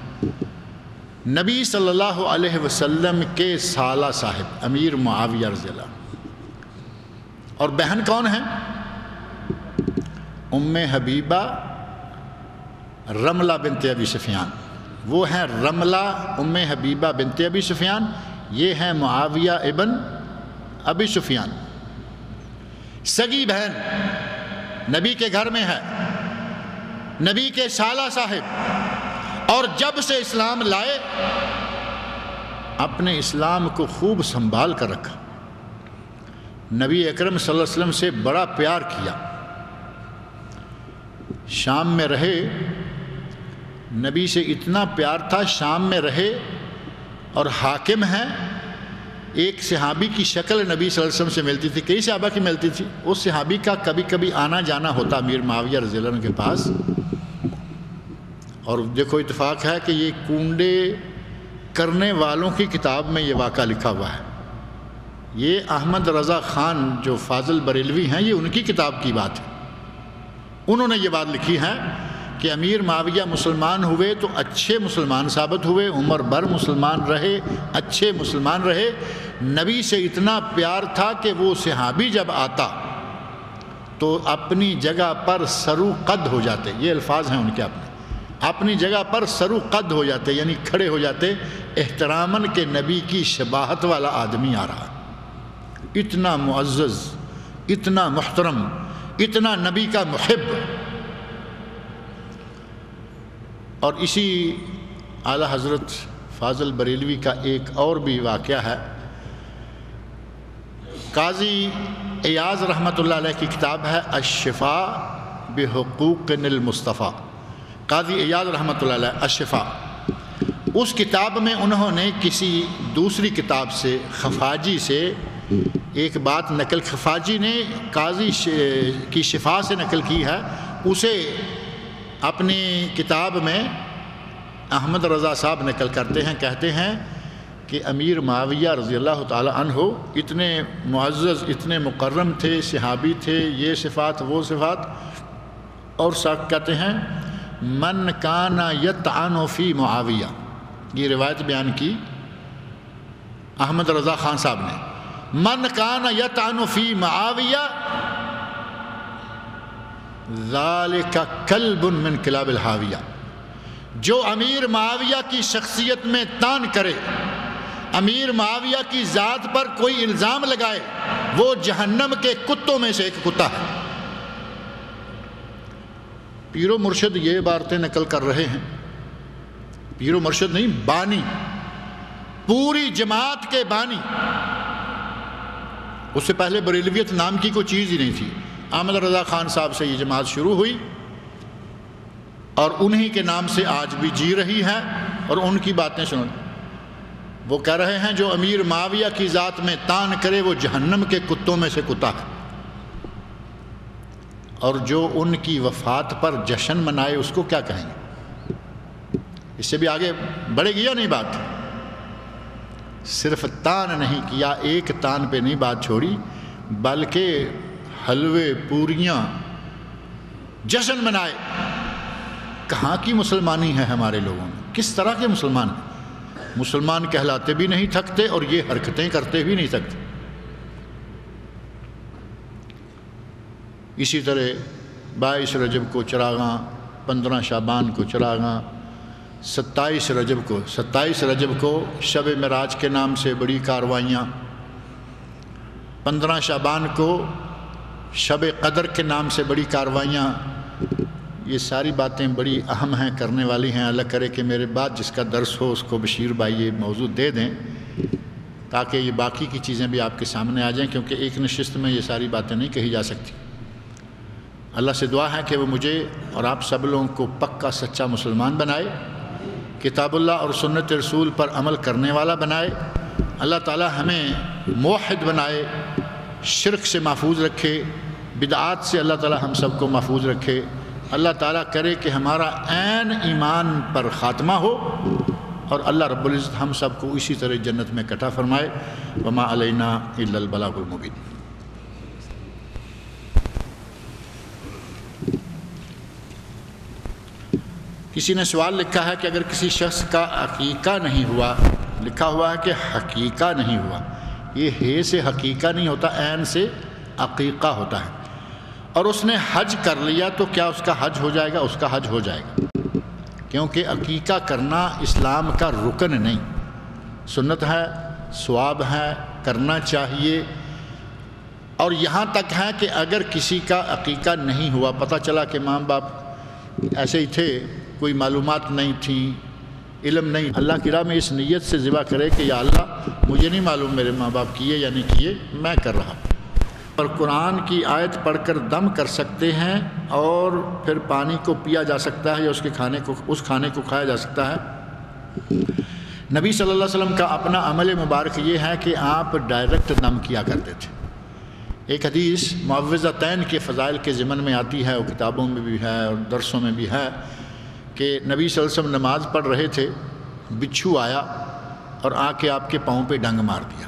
نبی صلی اللہ علیہ وسلم کے سالہ صاحب امیر معاویہ رضی اللہ عنہ، اور بہن کون ہیں؟ ام حبیبہ رملہ بنت ابی سفیان، وہ ہیں رملہ ام حبیبہ بنت ابی سفیان، یہ ہیں معاویہ ابن ابی سفیان، سگی بہن نبی کے گھر میں ہے، نبی کے سالہ صاحب، اور جب سے اسلام لائے اپنے اسلام کو خوب سنبھال کر رکھا، نبی اکرم صلی اللہ علیہ وسلم سے بڑا پیار کیا، شام میں رہے، نبی سے اتنا پیار تھا، شام میں رہے اور حاکم ہیں، ایک صحابی کی شکل نبی صلی اللہ علیہ وسلم سے ملتی تھی، کئی صحابہ کی ملتی تھی، اس صحابی کا کبھی کبھی آنا جانا ہوتا امیر معاویہ رضی اللہ عنہ کے پاس، اور دیکھو اتفاق ہے کہ یہ کنڈے کرنے والوں کی کتاب میں یہ واقعہ لکھا ہوا ہے، یہ احمد رضا خان جو فاضل بریلوی ہیں، یہ ان کی کتاب کی بات ہے، انہوں نے یہ بات لکھی ہے کہ امیر معاویہ مسلمان ہوئے تو اچھے مسلمان ثابت ہوئے، عمر بھر مسلمان رہے، اچھے مسلمان رہے، نبی سے اتنا پیار تھا کہ وہ صحابی جب آتا تو اپنی جگہ پر سرو قد ہو جاتے، یہ الفاظ ہیں ان کے اپنی جگہ پر سرو قد ہو جاتے، یعنی کھڑے ہو جاتے احتراماً کہ نبی کی شباہت والا آدمی آ رہا، اتنا معزز، اتنا محترم، اتنا نبی کا محب۔ اور اسی اعلیٰ حضرت فاضل بریلوی کا ایک اور بھی واقعہ ہے۔ قاضی ایاز رحمۃ اللہ علیہ کی کتاب ہے الشفاء بحقوق المصطفیٰ، قاضی ایاز رحمۃ اللہ علیہ الشفاء۔ اس کتاب میں انہوں نے کسی دوسری کتاب سے، خفاجی سے ایک بات نقل، خفاجی نے قاضی کی شفا سے نقل کی ہے، اسے اپنی کتاب میں احمد رضا صاحب نقل کرتے ہیں، کہتے ہیں کہ امیر معاویہ رضی اللہ تعالی عنہ اتنے معزز، اتنے مکرم تھے، صحابی تھے، یہ صفات وہ صفات، اور ساتھ کہتے ہیں من کان یطعن فی معاویہ، یہ روایت بیان کی احمد رضا خان صاحب نے، من کان یطعن فی معاویہ ذالک کلب من کلاب الحاویہ، جو امیر معاویہ کی شخصیت میں طعن کرے، امیر معاویہ کی ذات پر کوئی الزام لگائے، وہ جہنم کے کتوں میں سے ایک کتا ہے۔ پیر و مرشد یہ باتیں نقل کر رہے ہیں، پیر و مرشد نہیں، بانی، پوری جماعت کے بانی۔ اس سے پہلے بریلویت نام کی کوئی چیز ہی نہیں تھی، احمد رضا خان صاحب سے یہ جماعت شروع ہوئی اور انہی کے نام سے آج بھی جی رہی ہے، اور ان کی باتیں سنو۔ وہ کہہ رہے ہیں جو امیر معاویہ کی ذات میں طعن کرے وہ جہنم کے کتوں میں سے کتا ہے، اور جو ان کی وفات پر جشن منائے اس کو کیا کہیں گے؟ اس سے بھی آگے بڑھے گی یا نہیں بات؟ صرف طعن نہیں کیا، ایک طعن پہ نہیں بات چھوڑی، بلکہ حلوے پوریاں جشن منائے۔ کہاں کی مسلمانی ہے ہمارے لوگوں میں؟ کس طرح کے مسلمان ہیں؟ مسلمان کہلاتے بھی نہیں تھکتے اور یہ حرکتیں کرتے بھی نہیں تھکتے۔ اسی طرح 22 رجب کو چراغاں، 15 شعبان کو چراغاں، 27 رجب کو شب معراج کے نام سے بڑی کاروائیاں، 15 شعبان کو شب قدر کے نام سے بڑی کاروائیاں۔ یہ ساری باتیں بڑی اہم ہیں، کرنے والی ہیں۔ اللہ کرے کہ میرے بعد جس کا درس ہو اس کو بشیر بھائی یہ موضوع دے دیں تاکہ یہ باقی کی چیزیں بھی آپ کے سامنے آ جائیں، کیونکہ ایک نشست میں یہ ساری باتیں نہیں کہی جا سکتی۔ اللہ سے دعا ہے کہ وہ مجھے اور آپ سب لوگوں کو پکا سچا مسلمان بنائے، کتاب اللہ اور سنت رسول پر عمل کرنے والا بنائے۔ اللہ تعالی ہمیں موحد بنائے، شرک سے محفوظ رکھے، بدعات سے اللہ تعالی ہم سب کو محفوظ رکھے۔ اللہ تعالیٰ کرے کہ ہمارا عین ایمان پر خاتمہ ہو، اور اللہ رب العزت ہم سب کو اسی طرح جنت میں اکٹھا فرمائے۔ وما علینا الا البلاغ المبین۔ کسی نے سوال لکھا ہے کہ اگر کسی شخص کا عقیقہ نہیں ہوا، لکھا ہوا ہے کہ حقیقہ نہیں ہوا، یہ ہے سے حقیقہ نہیں ہوتا، عین سے عقیقہ ہوتا ہے، اور اس نے حج کر لیا تو کیا اس کا حج ہو جائے گا؟ اس کا حج ہو جائے گا، کیونکہ عقیقہ کرنا اسلام کا رکن نہیں، سنت ہے، ثواب ہے، کرنا چاہیے۔ اور یہاں تک ہے کہ اگر کسی کا عقیقہ نہیں ہوا، پتہ چلا کہ ماں باپ ایسے ہی تھے، کوئی معلومات نہیں تھیں، علم نہیں، اللہ کی راہ میں اس نیت سے ذبح کرے کہ یا اللہ مجھے نہیں معلوم میرے ماں باپ کیے یا نہیں کیے، میں کر رہا ہوں۔ اور قرآن کی آیت پڑھ کر دم کر سکتے ہیں، اور پھر پانی کو پیا جا سکتا ہے یا اس کھانے کو کھایا جا سکتا ہے۔ نبی صلی اللہ علیہ وسلم کا اپنا عمل مبارک یہ ہے کہ آپ ڈائریکٹ دم کیا کرتے تھے۔ ایک حدیث معوذتین کے فضائل کے ضمن میں آتی ہے، وہ کتابوں میں بھی ہے اور درسوں میں بھی ہے، کہ نبی صلی اللہ علیہ وسلم نماز پڑھ رہے تھے، بچھو آیا اور آ کے آپ کے پاؤں پہ ڈنگ مار دیا۔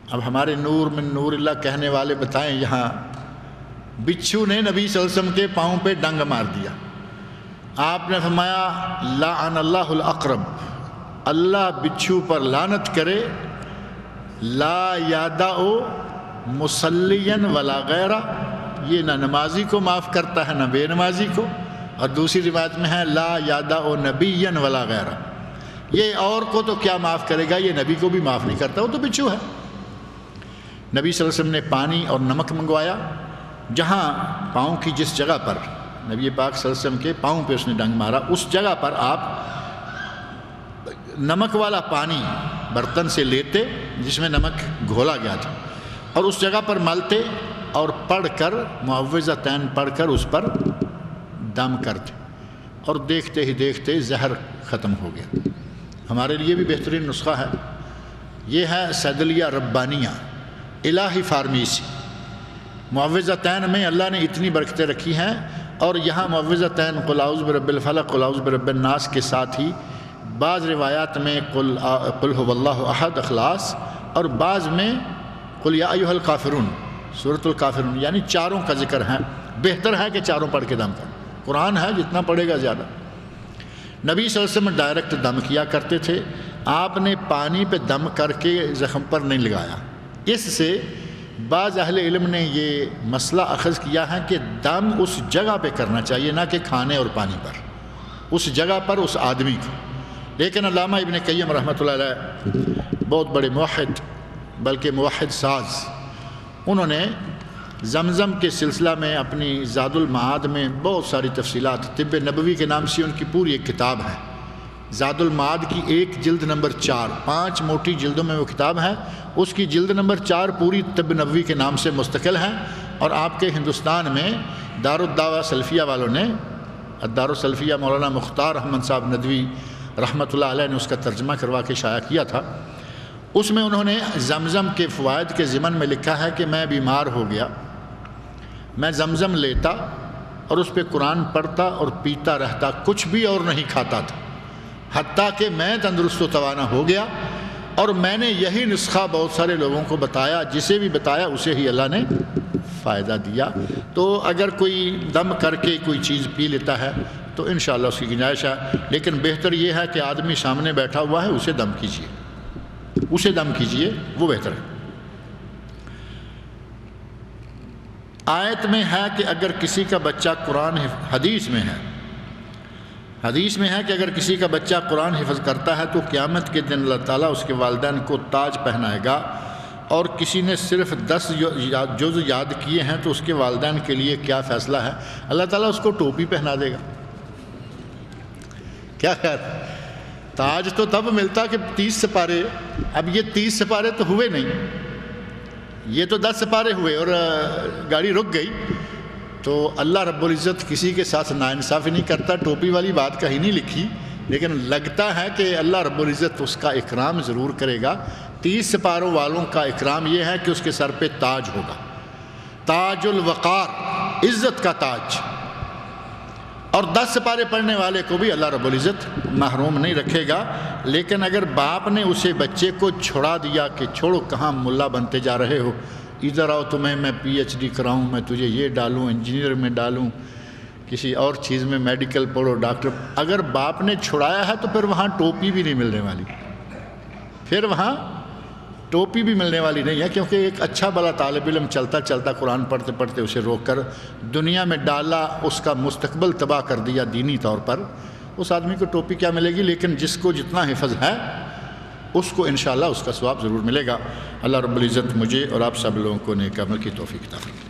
اب ہمارے نور من نور اللہ کہنے والے بتائیں، یہاں بچھو نے نبی صلی اللہ علیہ وسلم کے پاؤں پہ ڈنگ مار دیا۔ آپ نے فرمایا لعن اللہ الاقرب، اللہ بچھو پر لعنت کرے، لا یادع مصلیا ولا غیرہ، یہ نہ نمازی کو معاف کرتا ہے نہ بے نمازی کو، اور دوسری روایت میں ہے لا یادع نبیا ولا غیرہ، یہ اور کو تو کیا معاف کرے گا، یہ نبی کو بھی معاف نہیں کرتا، وہ تو بچھو ہے۔ نبی صلی اللہ علیہ وسلم نے پانی اور نمک منگوایا، جہاں پاؤں کی جس جگہ پر نبی پاک صلی اللہ علیہ وسلم کے پاؤں پہ اس نے ڈنگ مارا، اس جگہ پر آپ نمک والا پانی برتن سے لیتے جس میں نمک گھولا گیا تھا، اور اس جگہ پر ملتے اور پڑھ کر معوذتین پڑھ کر اس پر دم کرتے، اور دیکھتے ہی دیکھتے زہر ختم ہو گیا۔ ہمارے لیے بھی بہترین نسخہ ہے، یہ ہے صیدلیہ ربانیہ، الہی فارمیسی۔ معوذتین میں اللہ نے اتنی برکتیں رکھی ہیں، اور یہاں معوذتین قل اعوذ برب الفلق قل اعوذ برب الناس کے ساتھ ہی بعض روایات میں قل هو اللہ احد اخلاص، اور بعض میں قل یا ایھا الکافرون سورۃ الکافرون، یعنی چاروں کا ذکر ہے۔ بہتر ہے کہ چاروں پڑھ کے دم کریں، قرآن ہے جتنا پڑھے گا زیادہ۔ نبی صلی اللہ علیہ وسلم ڈائریکٹ دم کیا کرتے تھے، آپ نے پانی پہ دم کر کے زخم پر نہیں لگایا۔ اس سے بعض اہل علم نے یہ مسئلہ اخذ کیا ہے کہ دم اس جگہ پہ کرنا چاہیے، نہ کہ کھانے اور پانی پر، اس جگہ پر اس آدمی کو۔ لیکن علامہ ابن قیم رحمۃ اللہ علیہ بہت بڑے موحد، بلکہ موحد ساز، انہوں نے زمزم کے سلسلہ میں اپنی زاد المعاد میں بہت ساری تفصیلات، طب نبوی کے نام سے ان کی پوری ایک کتاب ہے، زاد المعاد کی ایک جلد نمبر 4، 5 موٹی جلدوں میں وہ کتاب ہے، اس کی جلد نمبر 4 پوری طب نبوی کے نام سے مستقل ہے۔ اور آپ کے ہندوستان میں دارالدعوہ سلفیہ والوں نے، دارالسلفیہ مولانا مختار احمد صاحب ندوی رحمۃ اللہ علیہ نے اس کا ترجمہ کروا کے شائع کیا تھا۔ اس میں انہوں نے زمزم کے فوائد کے ضمن میں لکھا ہے کہ میں بیمار ہو گیا، میں زمزم لیتا اور اس پہ قرآن پڑھتا اور پیتا رہتا، کچھ بھی اور نہیں کھاتا تھا، حتیٰ کہ میں تندرست و توانا ہو گیا، اور میں نے یہی نسخہ بہت سارے لوگوں کو بتایا، جسے بھی بتایا اسے ہی اللہ نے فائدہ دیا۔ تو اگر کوئی دم کر کے کوئی چیز پی لیتا ہے تو انشاءاللہ اس کی گنجائش ہے، لیکن بہتر یہ ہے کہ آدمی سامنے بیٹھا ہوا ہے اسے دم کیجیے، اسے دم کیجیے، وہ بہتر ہے۔ آیت میں ہے کہ اگر کسی کا بچہ قرآن حدیث میں ہے کہ اگر کسی کا بچہ قرآن حفظ کرتا ہے تو قیامت کے دن اللہ تعالیٰ اس کے والدین کو تاج پہنائے گا، اور کسی نے صرف 10 جز یاد کیے ہیں تو اس کے والدین کے لیے کیا فیصلہ ہے؟ اللہ تعالیٰ اس کو ٹوپی پہنا دے گا۔ کیا خیر، تاج تو تب ملتا کہ 30 سپارے، اب یہ 30 سپارے تو ہوئے نہیں، یہ تو 10 سپارے ہوئے اور گاڑی رک گئی۔ تو اللہ رب العزت کسی کے ساتھ ناانصافی نہیں کرتا، ٹوپی والی بات کہیں نہیں لکھی، لیکن لگتا ہے کہ اللہ رب العزت اس کا اکرام ضرور کرے گا۔ 30 سپاروں والوں کا اکرام یہ ہے کہ اس کے سر پہ تاج ہوگا، تاج الوقار، عزت کا تاج، اور 10 سپارے پڑھنے والے کو بھی اللہ رب العزت محروم نہیں رکھے گا۔ لیکن اگر باپ نے اسے بچے کو چھڑا دیا کہ چھوڑو کہاں ملا بنتے جا رہے ہو، ادھر آؤ تمہیں میں PhD کراؤں، میں تجھے یہ ڈالوں، انجینئر میں ڈالوں، کسی اور چیز میں میڈیکل پڑھو، ڈاکٹر، اگر باپ نے چھڑایا ہے تو پھر وہاں ٹوپی بھی نہیں ملنے والی، پھر وہاں ٹوپی بھی ملنے والی نہیں ہے، کیونکہ ایک اچھا بھلا طالب علم چلتا چلتا قرآن پڑھتے پڑھتے اسے روک کر دنیا میں ڈالا، اس کا مستقبل تباہ کر دیا دینی طور پر، اس آدمی کو ٹوپی کیا ملے گی؟ لیکن جس کو جتنا حفظ ہے اس کو انشاءاللہ اس کا ثواب ضرور ملے گا۔ اللہ رب العزت مجھے اور آپ سب لوگوں کو نیک عمل کی توفیق عطا فرمائے۔